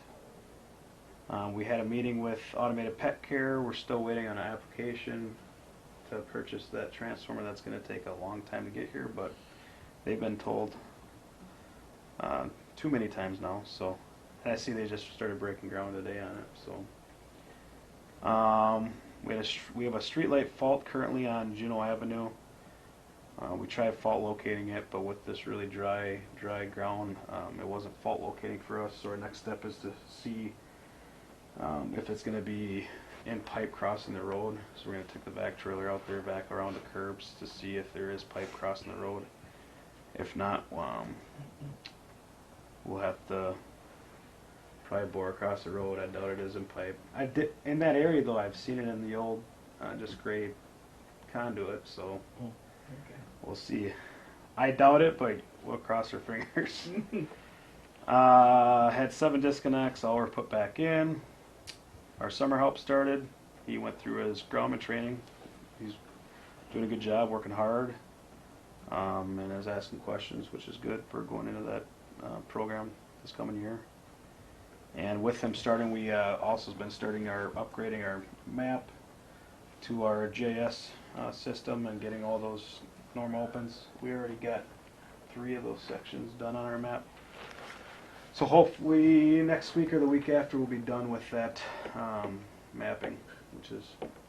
We had a meeting with Automated Pet Care. We're still waiting on an application to purchase that transformer. That's going to take a long time to get here, but they've been told too many times now. So, and I see they just started breaking ground today on it. So we have a streetlight fault currently on Juneau Avenue. We tried fault locating it, but with this really dry ground, it wasn't fault locating for us. So our next step is to see if it's going to be in pipe crossing the road. So we're going to take the back trailer out there, back around the curbs to see if there is pipe crossing the road. If not, we'll have to probably bore across the road. I doubt it is in pipe. I did in that area though. I've seen it in the old just gray conduit. So we'll see. I doubt it, but we'll cross our fingers. Had 7 disconnects. All were put back in. Our summer help started. He went through his grommet training. He's doing a good job, working hard, and is asking questions, which is good for going into that program this coming year. And with him starting, we also been upgrading our map to our JS system and getting all those norm opens. We already got 3 of those sections done on our map. So hopefully next week or the week after we'll be done with that mapping, which is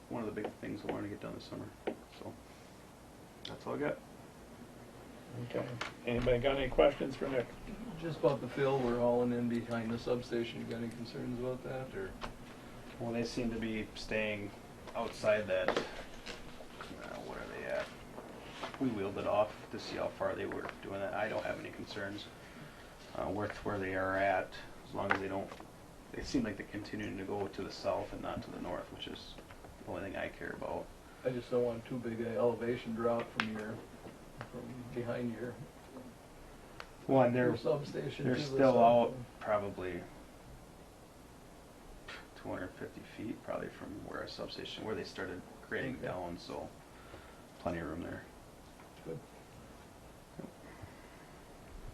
one of the big things I want to get done this summer. So that's all I got. Okay. Anybody got any questions for Nick? Just about the fill we're hauling in behind the substation, you got any concerns about that, or? Well, they seem to be staying outside that. Where are they at? We wheeled it off to see how far they were doing that. I don't have any concerns with where they are at, as long as they don't. They seem like they're continuing to go to the south and not to the north, which is the only thing I care about. I just don't want too big an elevation drop from behind your Well, and your substation. they're to the still south. out probably 250 feet probably from where our substation, where they started grading down, so plenty of room there.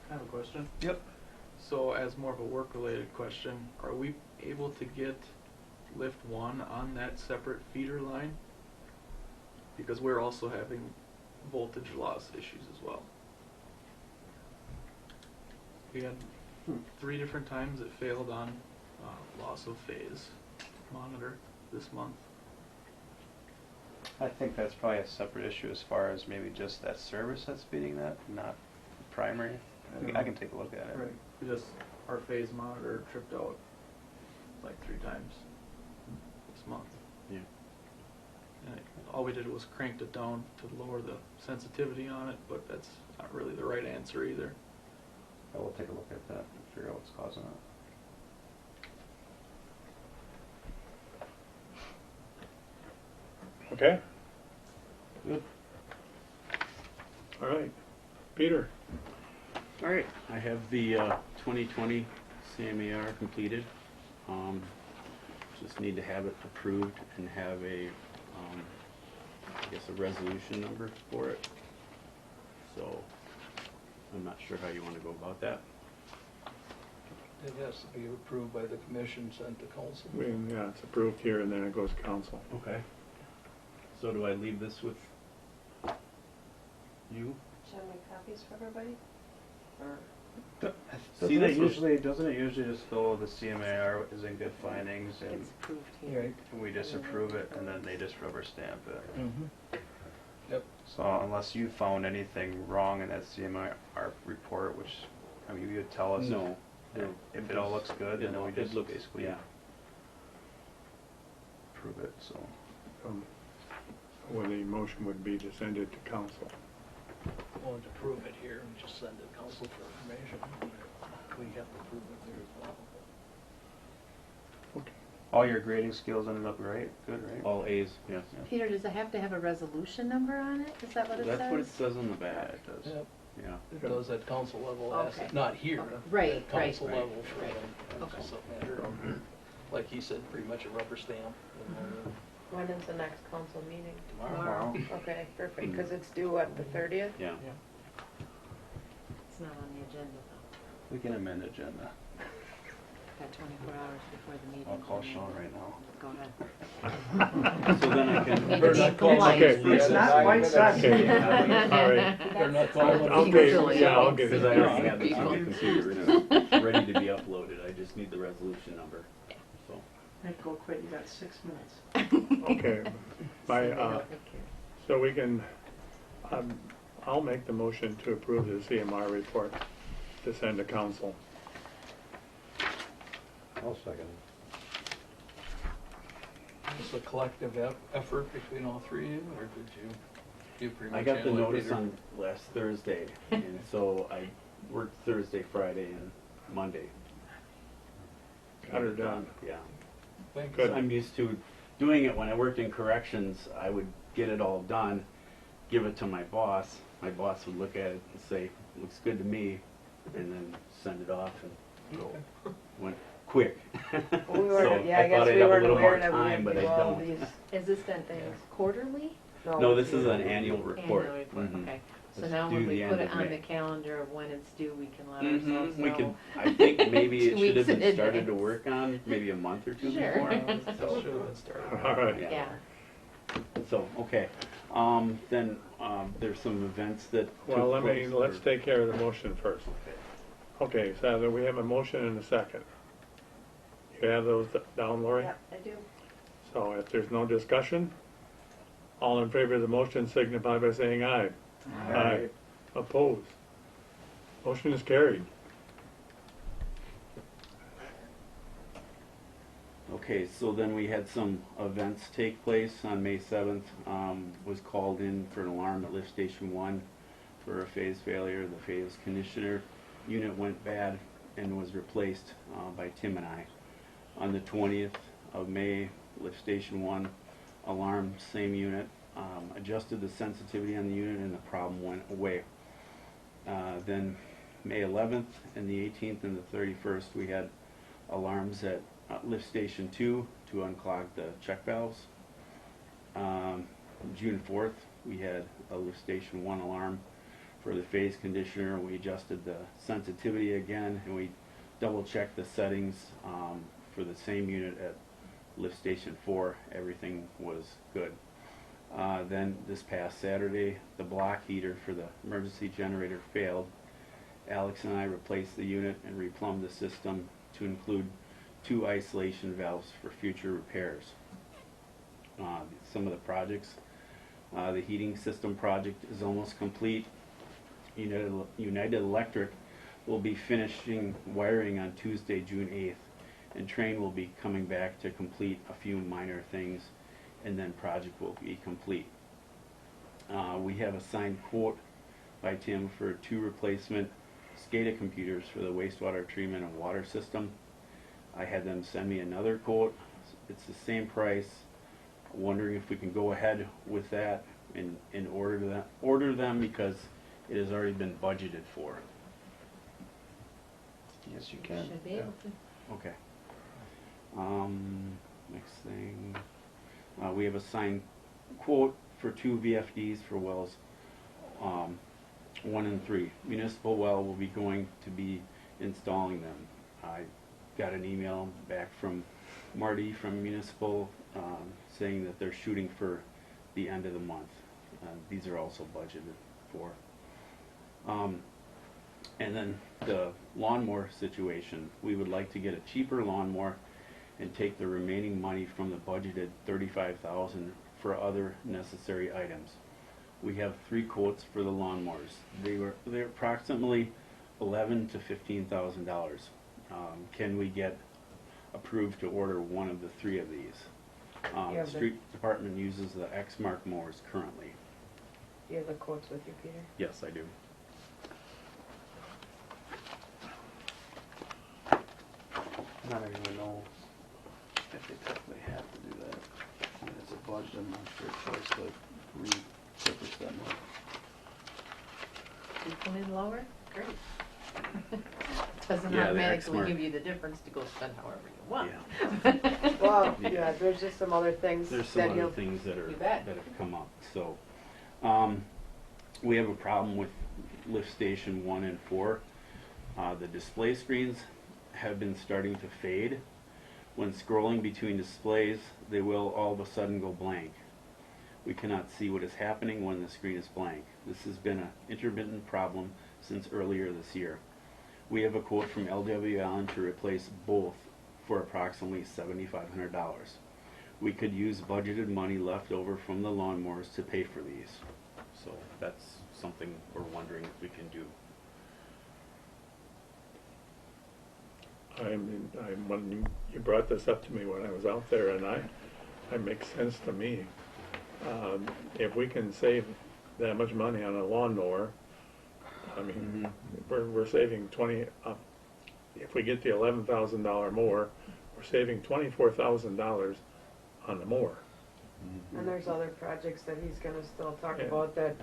I have a question. Yep. So as more of a work-related question, are we able to get lift 1 on that separate feeder line? Because we're also having voltage loss issues as well. We had 3 different times it failed on loss of phase monitor this month. I think that's probably a separate issue as far as maybe just that service that's feeding that, not primary. I can take a look at it. Right. We just, our phase monitor tripped out like 3 times this month. Yeah. And all we did was cranked it down to lower the sensitivity on it, but that's not really the right answer either. I will take a look at that and figure out what's causing it. Okay, Good. all right. Peter? All right, I have the 2020 CMAR completed. Just need to have it approved and have a, I guess, a resolution number for it. So I'm not sure how you want to go about that. It has to be approved by the commission, sent to council. Yeah, it's approved here and then it goes to council. Okay. So do I leave this with you? Should I make copies for everybody? Or See, this was- Doesn't it usually just go, the CMAR is in good findings and It's approved here. we just approve it and then they just rubber stamp it? Mm-hmm. Yep. So unless you found anything wrong in that CMAR report, which, I mean, you would tell us No. if it all looks good, Yeah, then no, we it just looks- basically yeah. approve it, so. Well, the motion would be to send it to council. We'll have to prove it here and just send it to council for information. We have to prove it there as well. All your grading skills ended up right, good, right? All A's, yes. Peter, does it have to have a resolution number on it? Is that what it says? That's what it says on the Yeah, back. it does. Yep, Yeah. it does at council level, Okay. not here. Right, At council right. level for Right. them. Okay. So, like he said, pretty much a rubber stamp. You know, When is the next council meeting? tomorrow. Okay, perfect, because it's due at the 30th? Yeah. It's not on the agenda though. We can amend the agenda. Got 24 hours before the meeting. I'll call Sean right now. Go ahead. So then I can. Better not call Compliance. Okay. It's not quite set. Okay, all right. Better not call him. Okay, yeah, I'll get Because it. I already have this on the computer, it's ready to be uploaded, I just need the resolution number, so. Go quick, you got 6 minutes. Okay, by, So they don't have care. so we can, I'll make the motion to approve the CMR report to send to council. I'll second. It's a collective effort between all three of you, or did you pretty much I got the handle it, notice Peter? on last Thursday, and so I worked Thursday, Friday, and Monday. Got her done. Yeah. Thanks. Good. I'm used to doing it when I worked in corrections. I would get it all done, give it to my boss. My boss would look at it and say, looks good to me, and then send it off and go. Went quick. We were, So yeah, I guess thought I'd we have a weren't little aware more that we time, would but do I all don't. these. Is this done quarterly? No, this is an annual report. Annual report, Mhm. okay. So It's now due when we the put end it of on the May. calendar of when it's due, we can let ourselves We know. could, I think maybe it 2 should have weeks in been started to advance. work on, maybe a month or two Sure. before. Should have So, been started. All right. Yeah. so, okay. Then, there's some events that Well, took place let's or- take care of the motion first. Okay, so then we have a motion and a second. You have those down, Lori? Yeah, I do. So if there's no discussion, all in favor of the motion signify by saying aye. Aye. Opposed? Motion is carried. Okay, so then we had some events take place on May 7th. Was called in for an alarm at lift station 1 for a phase failure. The phase conditioner unit went bad and was replaced by Tim and I. On the 20th of May, lift station 1 alarm, same unit, adjusted the sensitivity on the unit and the problem went away. Then May 11th and the 18th and the 31st we had alarms at lift station 2 to unclog the check valves. June 4th, we had a lift station 1 alarm for the phase conditioner. We adjusted the sensitivity again, and we double checked the settings for the same unit at lift station 4. Everything was good. Then this past Saturday, the block heater for the emergency generator failed. Alex and I replaced the unit and replumbed the system to include 2 isolation valves for future repairs. Some of the projects, the heating system project is almost complete. United Electric will be finishing wiring on Tuesday, June 8th, and Train will be coming back to complete a few minor things, and then project will be complete. We have a signed quote by Tim for 2 replacement SCADA computers for the wastewater treatment and water system. I had them send me another quote. It's the same price. Wondering if we can go ahead with that and order them because it has already been budgeted for. Yes, you can. Should be able to. Okay. Next thing, we have a signed quote for 2 VFDs for wells 1 and 3. Municipal well will be going to be installing them. I got an email back from Marty from Municipal saying that they're shooting for the end of the month. These are also budgeted for. And then the lawnmower situation. We would like to get a cheaper lawnmower and take the remaining money from the budgeted $35,000 for other necessary items. We have 3 quotes for the lawnmowers. They're approximately $11,000 to $15,000. Can we get approved to order one of the 3 of these? The street department uses the X-Mark mowers currently. Do you have the quotes with you, Peter? Yes, I do. I don't even know if they technically have to do that. I mean, it's a budget, I'm not sure choice to repurpose that money. You come in lower, great. Doesn't Yeah, the automatically X-Mark. give you the difference to go spend however you want. Yeah. Well, Yeah. yeah, there's just some other things There's some that other you'll, things that You bet. have come up. So, we have a problem with lift station 1 and 4. The display screens have been starting to fade. When scrolling between displays, they will all of a sudden go blank. We cannot see what is happening when the screen is blank. This has been an intermittent problem since earlier this year. We have a quote from LW Allen to replace both for approximately $7,500. We could use budgeted money left over from the lawnmowers to pay for these. So that's something we're wondering if we can do. When you brought this up to me when I was out there, and it makes sense to me. If we can save that much money on a lawnmower, I mean, we're saving if we get the $11,000 mower, we're saving $24,000 on the mower. and there's other projects that he's gonna still talk Yeah. about that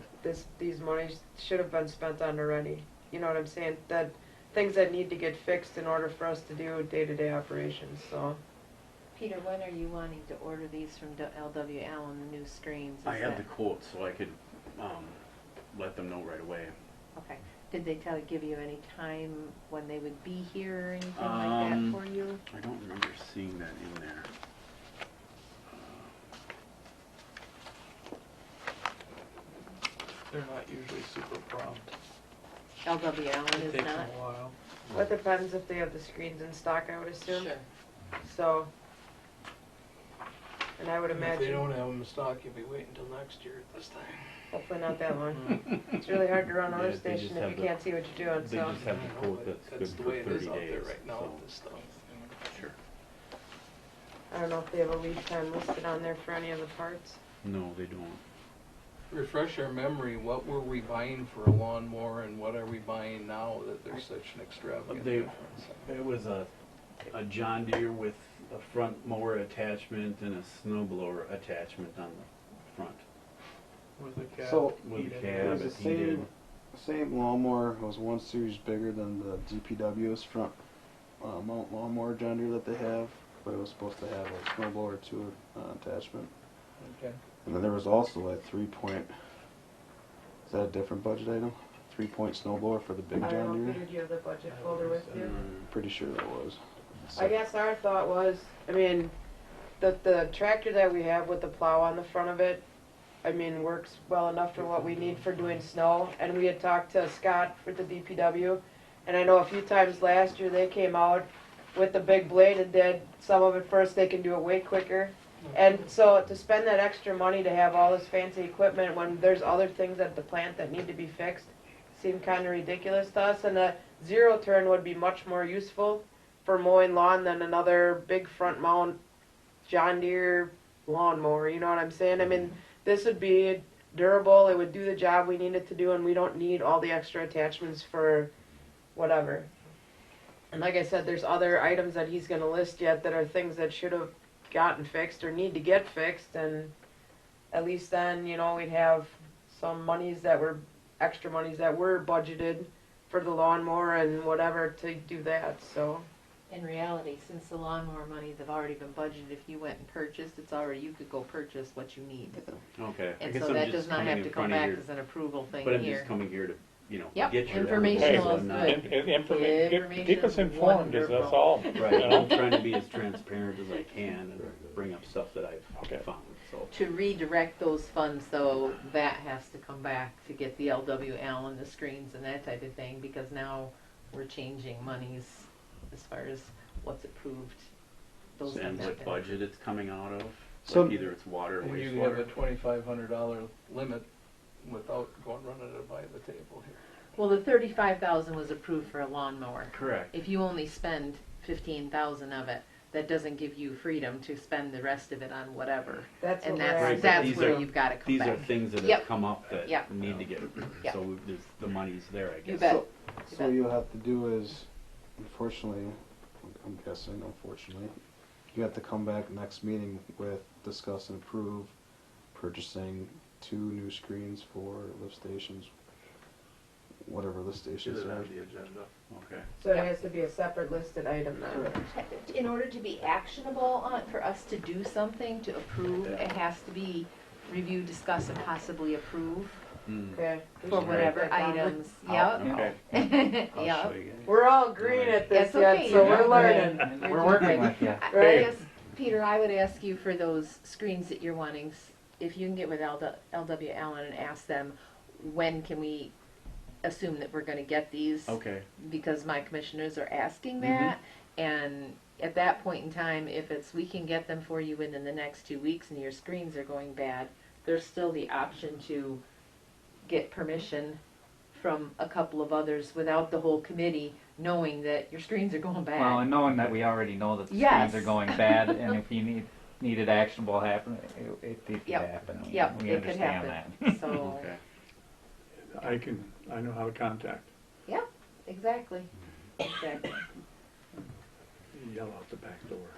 these monies should have been spent on already. You know what I'm saying? That things that need to get fixed in order for us to do day-to-day operations, so. Peter, when are you wanting to order these from LW Allen, the new screens? Is I have that- the quote, so I could let them know right away. Okay. Did they give you any time when they would be here or anything like that for you? I don't remember seeing that in there. They're not usually super prompt. LW Allen It is takes them not? a while. What depends if they have the screens in stock, I would assume. Sure. So, and I would And If they imagine, don't have them in stock, you'll be waiting until next year at this time. hopefully not that long. It's really hard to run Yeah, a lift they just station if have you the- can't see what you're doing, They so. just have the I know, quote but that's that's good the for way it 30 is out there days, right now so- with this stuff. Sure. I don't know if they have a lead time listed on there for any of the parts. No, they don't. Refresh our memory, what were we buying for a lawnmower and what are we buying now that there's such an extravagant They- difference? It was a John Deere with a front mower attachment and a snow blower attachment on the front. With a cab. So, With a heated. cab. it was the it heated. same lawnmower, it was 1 series bigger than the DPW's front mount lawnmower gender that they have. but it was supposed to have a snow blower to attachment. Okay. And then there was also a is that a different budget item? 3-point snow blower for the big I don't John know, Deere? Peter, do you have the budget folder with you? Pretty sure that was. I guess our thought was, I mean, the tractor that we have with the plow on the front of it, I mean, works well enough for what we need for doing snow. And we had talked to Scott with the DPW, and I know a few times last year they came out with the big blade and did some of it first. They can do it way quicker. And so to spend that extra money to have all this fancy equipment when there's other things at the plant that need to be fixed seemed kind of ridiculous to us. And a zero turn would be much more useful for mowing lawn than another big front mount John Deere lawnmower. You know what I'm saying? I mean, this would be durable. It would do the job we need it to do, and we don't need all the extra attachments for whatever. And like I said, there's other items that he's going to list yet that are things that should have gotten fixed or need to get fixed, and at least then, you know, we'd have some extra monies that were budgeted for the lawnmower and whatever to do that. So In reality, since the lawnmower monies have already been budgeted, if you went and purchased, you could go purchase what you need. Okay. I And guess so I'm that just does not coming have in to come front of back your- as an approval thing But I'm here. just coming here to, Yep, get your informational advice is on good. Keep us informed, is that's all. Right, You know? I'm trying to be as transparent as I can and bring up stuff that I've Okay. found, so. To redirect those funds, though, that has to come back to get the LWL and the screens and that type of thing, because now we're changing monies as far as what's approved. Those And have what not been budget it's coming out of, So- like either it's water or And you have a wastewater. $2,500 limit without running it by the table here. Well, the 35,000 was approved for a lawnmower. Correct. If you only spend 15,000 of it, that doesn't give you freedom to spend the rest of it on whatever. that's what And we're Right, that's, but that's these where are- you've gotta come These are back. things that Yep. have come up that Yep. need to get, Yep. so there's, the money's there, I You guess. bet. So, You so bet. you'll have to do is, unfortunately, I'm guessing, unfortunately, you have to come back next meeting with discuss and approve purchasing 2 new screens for lift stations, whatever lift stations are. the agenda. Okay. So it has to be a separate listed item then. In order to be actionable on, for us to do something, to approve, it has to be review, discuss, and possibly approve Okay. we for should whatever write that down. items. I'll- Yep. Okay. I'll Yep. show you guys. We're all green at this It's okay, yet, so you're we're not learning. We're working with you. I Right? guess, Peter, I would ask you for those screens that you're wanting, if you can get with LW Allen and ask them, when can we assume that we're gonna get these? Okay. Because my commissioners are asking Mhm. that, and at that point in time, if it's, we can get them for you within the next 2 weeks and your screens are going bad, there's still the option to get permission from a couple of others without the whole committee knowing that your screens are going bad. Well, and knowing that we already know that the Yes. screens are going bad, and if you needed actionable happen, it could Yep. happen. Yep, We it could understand happen. that. So, Okay. I know how to contact. yep, exactly, exactly. Yell out the back door.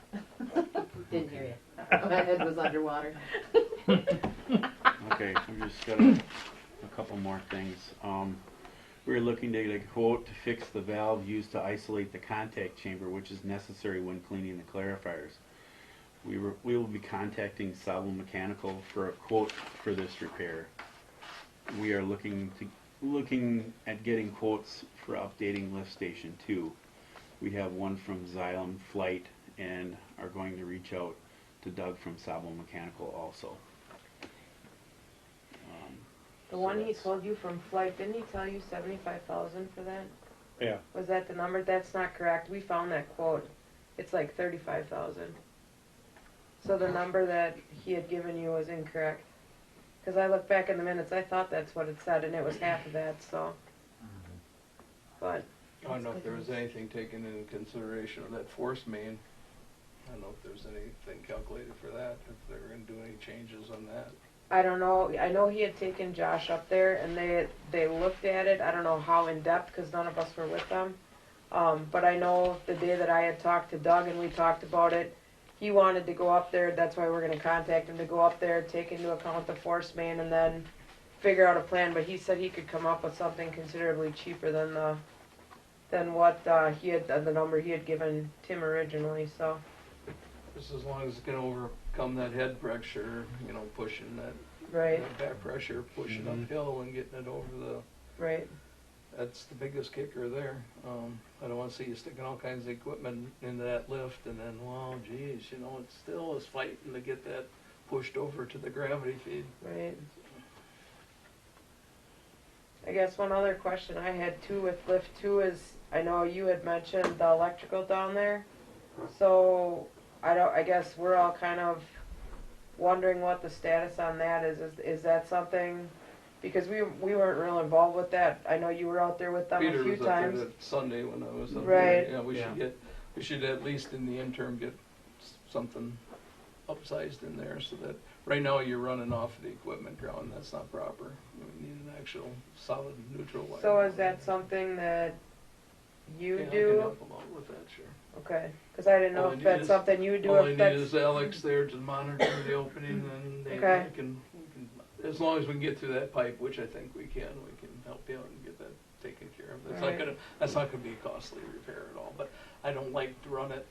Didn't hear you. My head was underwater. Okay, we just got a couple more things. We're looking to get a quote to fix the valve used to isolate the contact chamber, which is necessary when cleaning the clarifiers. We will be contacting Sabo Mechanical for a quote for this repair. We are looking at getting quotes for updating lift station 2. We have one from Xylem Flight and are going to reach out to Doug from Sabo Mechanical also. The one he told you from Flight, didn't he tell you 75,000 for that? Yeah. Was that the number? That's not correct. We found that quote. It's like 35,000. So the number that he had given you was incorrect. Because I looked back in the minutes, I thought that's what it said, and it was half of that. So, but I don't know if there was anything taken into consideration of that force main. I don't know if there's anything calculated for that, if they were gonna do any changes on that. I don't know. I know he had taken Josh up there, and they looked at it. I don't know how in depth, because none of us were with them. But I know the day that I had talked to Doug and we talked about it, he wanted to go up there. That's why we're going to contact him to go up there, take into account the force main, and then figure out a plan. But he said he could come up with something considerably cheaper than what the number he had given Tim originally. So Just as long as it can overcome that head pressure, you know, pushing that, Right, that back pressure, pushing uphill and getting it over the, right. that's the biggest kicker there. I don't wanna see you sticking all kinds of equipment into that lift and then, well, geez, you know, it still is fighting to get that pushed over to the gravity feed. Right. I guess one other question I had too with lift two is, I know you had mentioned the electrical down there. So, I guess we're all kind of wondering what the status on that is. Is that something, because we weren't real involved with that. I know you were out there with them Peter a few was up there times. that Sunday when I was up Right. there. Yeah, we should at least in the interim get something upsized in there so that, right now you're running off the equipment ground, that's not proper. We need an actual solid neutral wire. So is that something that you Yeah, I can do? help them out with that, sure. Okay, because I didn't know All I if need that's is- something you do, All I if need that's, is Alex there to monitor the opening, and they Okay. we can, as long as we can get through that pipe, which I think we can help you out and get that taken care of. Right. That's not gonna be a costly repair at all, but I don't like to run it.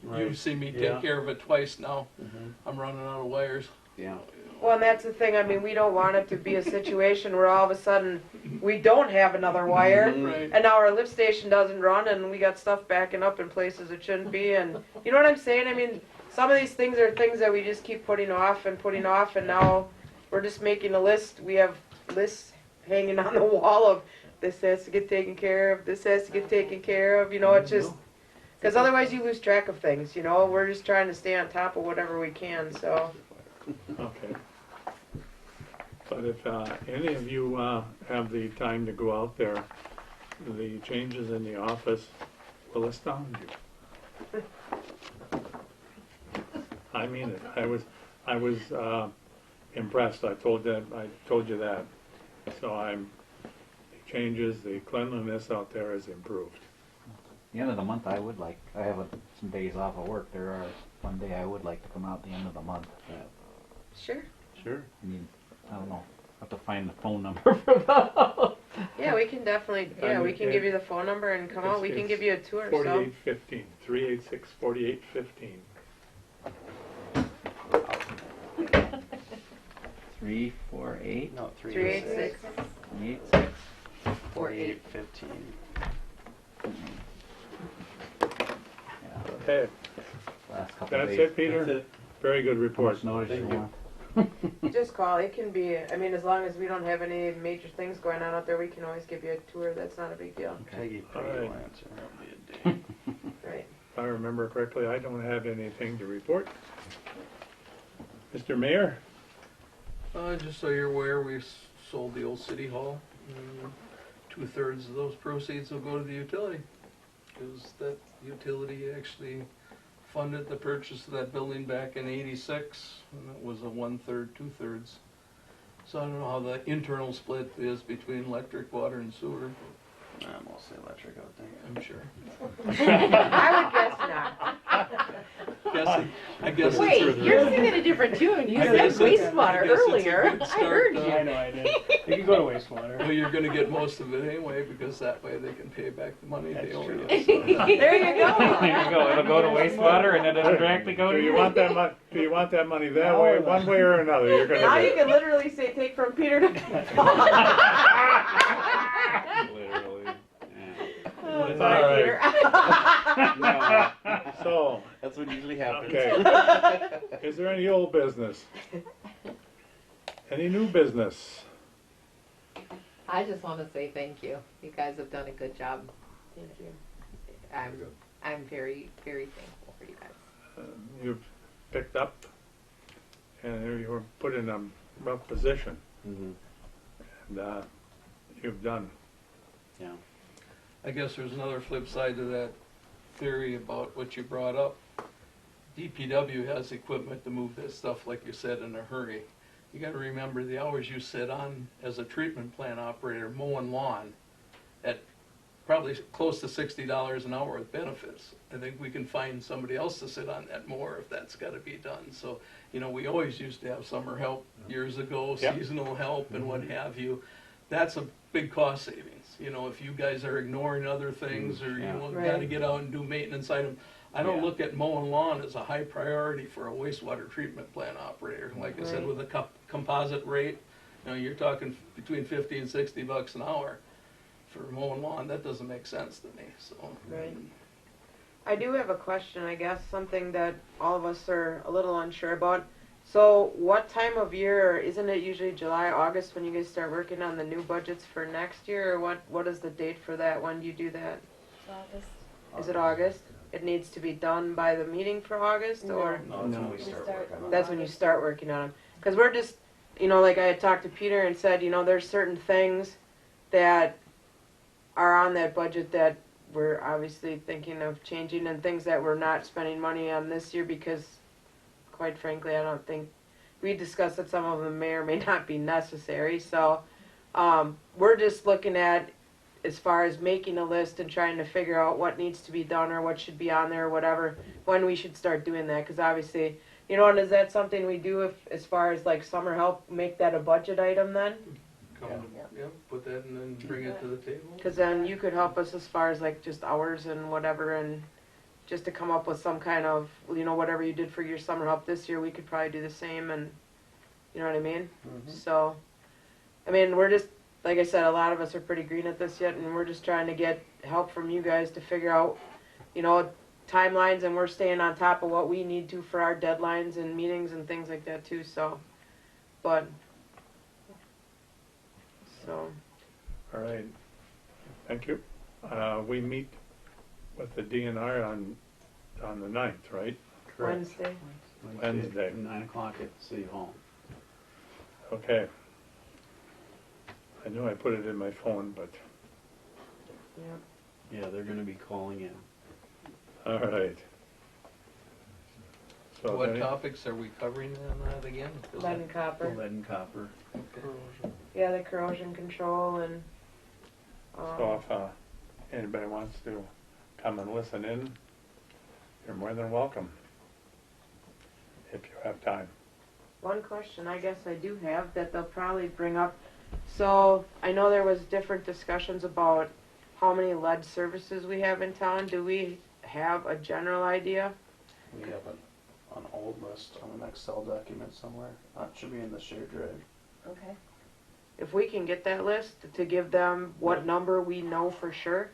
You Right. see me Yeah. take care of it twice now. Mhm. I'm running out of wires. Yeah. well, and that's the thing, I mean, we don't want it to be a situation where all of a sudden we don't have another wire, Right. and now our lift station doesn't run, and we got stuff backing up in places it shouldn't be, and, you know what I'm saying? I mean, some of these things are things that we just keep putting off, and now we're just making a list, we have lists hanging on the wall of, this has to get taken care of, this has to get taken care of, you know, it's just, because otherwise you lose track of things, you know, we're just trying to stay on top of whatever we can, so. Okay. But if any of you have the time to go out there, the changes in the office will astound you. I mean it. I was impressed. I told you that. So the changes, the cleanliness out there has improved. The end of the month, I have some days off of work. There are one day I would like to come out the end of the month. Sure. Sure. I mean, I don't know. I have to find the phone number for that. Yeah, we can definitely, yeah, we can give you the phone number and come out, we can give you a tour, so. 4815, 386-4815. 348 No, 386. 386. 4815. Yeah, Okay, last couple that's days. it, Peter? That's it. Very good How report. much notice Thank you you. want? Just call, it can be, I mean, as long as we don't have any major things going on out there, we can always give you a tour, that's not a big deal, Peggy All Peggy will right. answer. That'll be a day. right? If I remember correctly, I don't have anything to report. Mr. Mayor? Just so you're aware, we sold the old city hall. 2/3 of those proceeds will go to the utility. Because that utility actually funded the purchase of that building back in '86, and it was a 1/3, 2/3. So I don't know how the internal split is between electric, water, and sewer. Mostly electric, I would think. I'm sure. I would guess not. I guess Wait, it's you're singing a different tune. You I said guess it's- I wastewater guess it's a earlier. good I start, heard though. you. I know I did. You can go to wastewater. Well, you're gonna get most of it anyway, because that way they can pay back the money they That's owe true. you. So- There you go. There you go. It'll go to wastewater and then it'll directly go Do to you you. want that money? Do you want that money that No, way, no. one way or another? You're gonna Now get you it. can literally say, take from Peter to Literally. Oh, All sorry, right. Peter. So, That's what usually happens. okay. Is there any old business? Any new business? I just want to say thank you. You guys have done a good job. Thank you. I'm very, very thankful for you guys. You've picked up and you were put in a rough position, Mhm. and you've done. Yeah. I guess there's another flip side to that theory about what you brought up. DPW has equipment to move this stuff, like you said, in a hurry. You gotta remember the hours you sit on as a treatment plant operator mowing lawn at probably close to $60 an hour with benefits. I think we can find somebody else to sit on that mower if that's gotta be done. So, you know, we always used to have summer help years ago, Yep. seasonal help and what have you. That's a big cost savings. You know, if you guys are ignoring other things, or Yeah. you gotta Right. get out and do maintenance item. I don't Yeah. look at mowing lawn as a high priority for a wastewater treatment plant operator. Like I said, Right. with a composite rate, you know, you're talking between 50 and 60 bucks an hour for mowing lawn. That doesn't make sense to me, so. Right. I do have a question, I guess, something that all of us are a little unsure about. So what time of year, isn't it usually July, August when you guys start working on the new budgets for next year? Or what is the date for that? When do you do that? Is it August? It needs to be done by the meeting for August, or? No, that's when we start working on it. That's when you start working on them. Because we're just, you know, like I had talked to Peter and said, you know, there's certain things that are on that budget that we're obviously thinking of changing, and things that we're not spending money on this year because, quite frankly, I don't think, we discussed that some of them may or may not be necessary. So we're just looking at, as far as making a list and trying to figure out what needs to be done or what should be on there or whatever, when we should start doing that. Because obviously, you know, and is that something we do if, as far as like summer help, make that a budget item then? Yeah, put that and then bring it to the table. Because then you could help us as far as like just hours and whatever, and just to come up with some kind of, you know, whatever you did for your summer help this year, we could probably do the same, and you know what I mean? So, I mean, we're just, like I said, a lot of us are pretty green at this yet, and we're just trying to get help from you guys to figure out, you know, timelines, and we're staying on top of what we need to for our deadlines and meetings and things like that too, so, but, so. All right, thank you. We meet with the DNR on the 9th, right? Wednesday. Wednesday. 9 o'clock at City Hall. Okay. I knew I put it in my phone, but, Yeah. Yeah, they're gonna be calling in. all right. So What then- topics are we covering on that again? Lead and copper. Lead and copper. Okay. Yeah, the corrosion control and, So if anybody wants to come and listen in, you're more than welcome, if you have time. one question I guess I do have that they'll probably bring up. So I know there was different discussions about how many lead services we have in town. Do we have a general idea? We have an old list on an Excel document somewhere. It should be in the shared drive. Okay. If we can get that list to give them what number we know for sure,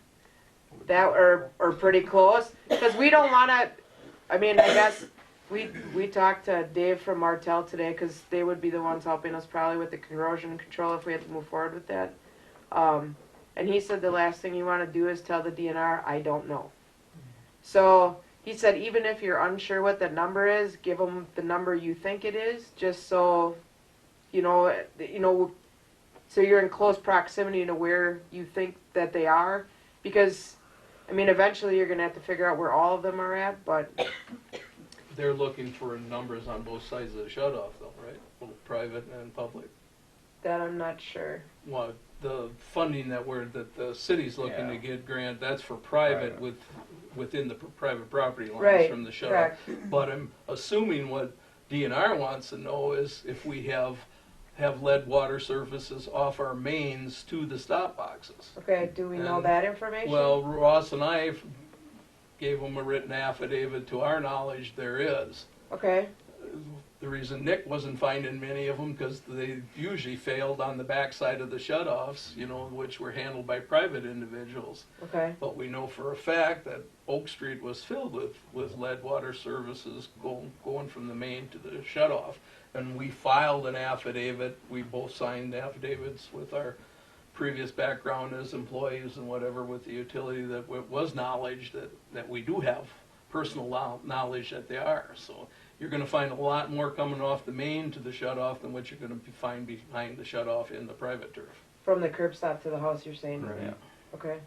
that or pretty close, because we don't want to. I mean, I guess we talked to Dave from Martell today, because they would be the ones helping us probably with the corrosion control if we had to move forward with that. And he said the last thing you want to do is tell the DNR, I don't know. So he said even if you're unsure what the number is, give them the number you think it is, just so you know, so you're in close proximity to where you think that they are. Because, I mean, eventually you're going to have to figure out where all of them are at, but... They're looking for numbers on both sides of the shutoff though, right? Both private and public. That I'm not sure. Well, the funding that the city's looking to get grant, that's for private within the private property lines Right, from the shutoff. correct. But I'm assuming what DNR wants to know is if we have lead water surfaces off our mains to the stop boxes. Okay, do we know And- that information? Well, Ross and I gave them a written affidavit. To our knowledge, there is. Okay, The reason Nick wasn't finding many of them, because they usually failed on the backside of the shutoffs, you know, which were handled by private individuals. okay, But we know for a fact that Oak Street was filled with lead water services going from the main to the shutoff. And we filed an affidavit. We both signed affidavits with our previous background as employees and whatever with the utility, that it was knowledge that we do have personal knowledge that they are. So you're going to find a lot more coming off the main to the shutoff than what you're going to find behind the shutoff in the private turf. from the curb stop to the house, you're saying? Yeah. Okay.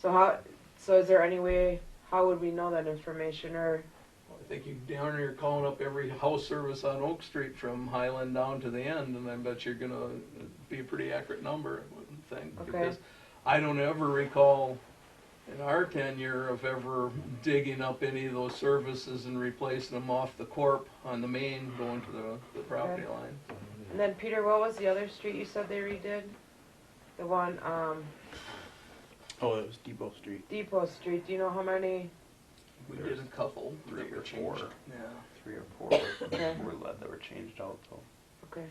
So is there any way, how would we know that information, or, I think you down here calling up every house service on Oak Street from Highland down to the end, and I bet you're gonna be a pretty accurate number, I wouldn't think. Okay. Because I don't ever recall in our tenure of ever digging up any of those services and replacing them off the corp on the main going to the property line. and then Peter, what was the other street you said they redid? The one, Oh, it was Depot Street. Depot Street, do you know how many? We did a couple Three that or were changed. four. Yeah. 3 or 4 Okay. were lead that were changed out, so. Okay.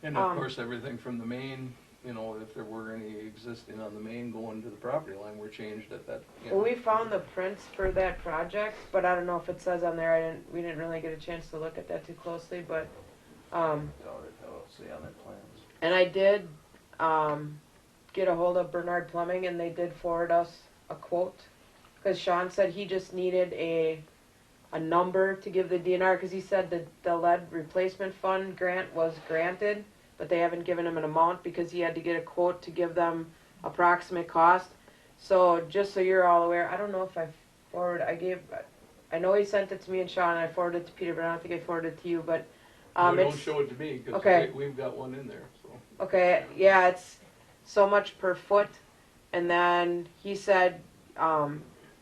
And of Um, course, everything from the main, you know, if there were any existing on the main going to the property line were changed at that, you know. Well, we found the prints for that project, but I don't know if it says on there, we didn't really get a chance to look at that too closely, but, Doubt it, I don't see on their plans. and I did, get a hold of Bernard Plumbing and they did forward us a quote. Cause Sean said he just needed a number to give the DNR, cause he said that the lead replacement fund grant was granted, but they haven't given him an amount because he had to get a quote to give them approximate cost. So just so you're all aware, I don't know if I know he sent it to me and Sean and I forwarded it to Peter, but I don't think I forwarded it to you, but, No, don't it's, show it to me, cause okay. we've got one in there, so. okay, yeah, it's so much per foot, and then he said,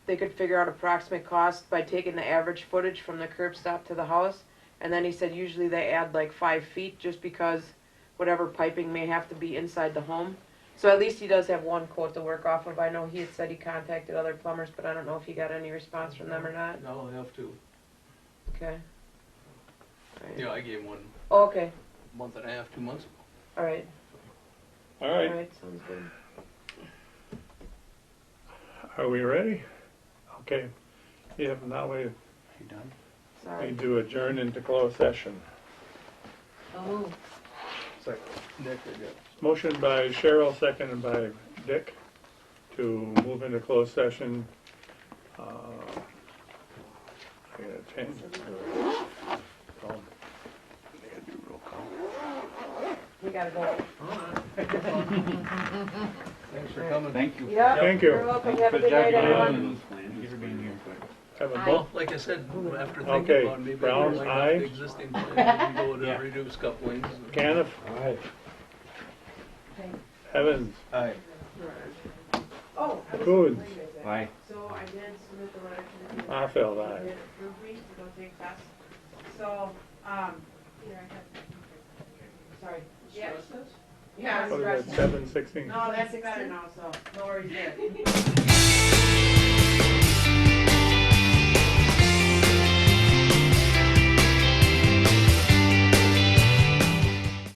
they could figure out approximate cost by taking the average footage from the curb stop to the house, and then he said usually they add like 5 feet just because whatever piping may have to be inside the home. So at least he does have one quote to work off of. I know he had said he contacted other plumbers, but I don't know if he got any response from them or not. No, I have to. Okay. Alright. Yeah, I gave one Oh, okay, a month and a half, 2 months ago. alright, All right, alright, sounds good. are we ready? Okay. Yeah, now we You done? Sorry. need to adjourn into closed session. Oh, Second. Nick, I got. Motion by Cheryl, seconded by Dick, to move into closed session. I gotta change it. We gotta go. Thanks for coming. Thank you. Yep. Thank you. You're welcome. Thanks Have a for good night, checking everyone. in. Thank you for being here. Have a Aye. vote. Like I said, after Okay, thinking about it, maybe I Brown, might aye. the existing plan, and go to Yeah. reduce couplings. Caniff, Evans, Aye. Oh, Coons, Bye. so I did submit the letter to the. Arfeld, They aye. did approve me to go take tests. So, here I have. Sorry. Yeah. Yeah, I was What is that, stressed. 7:16? No, that's better now, so no worries there.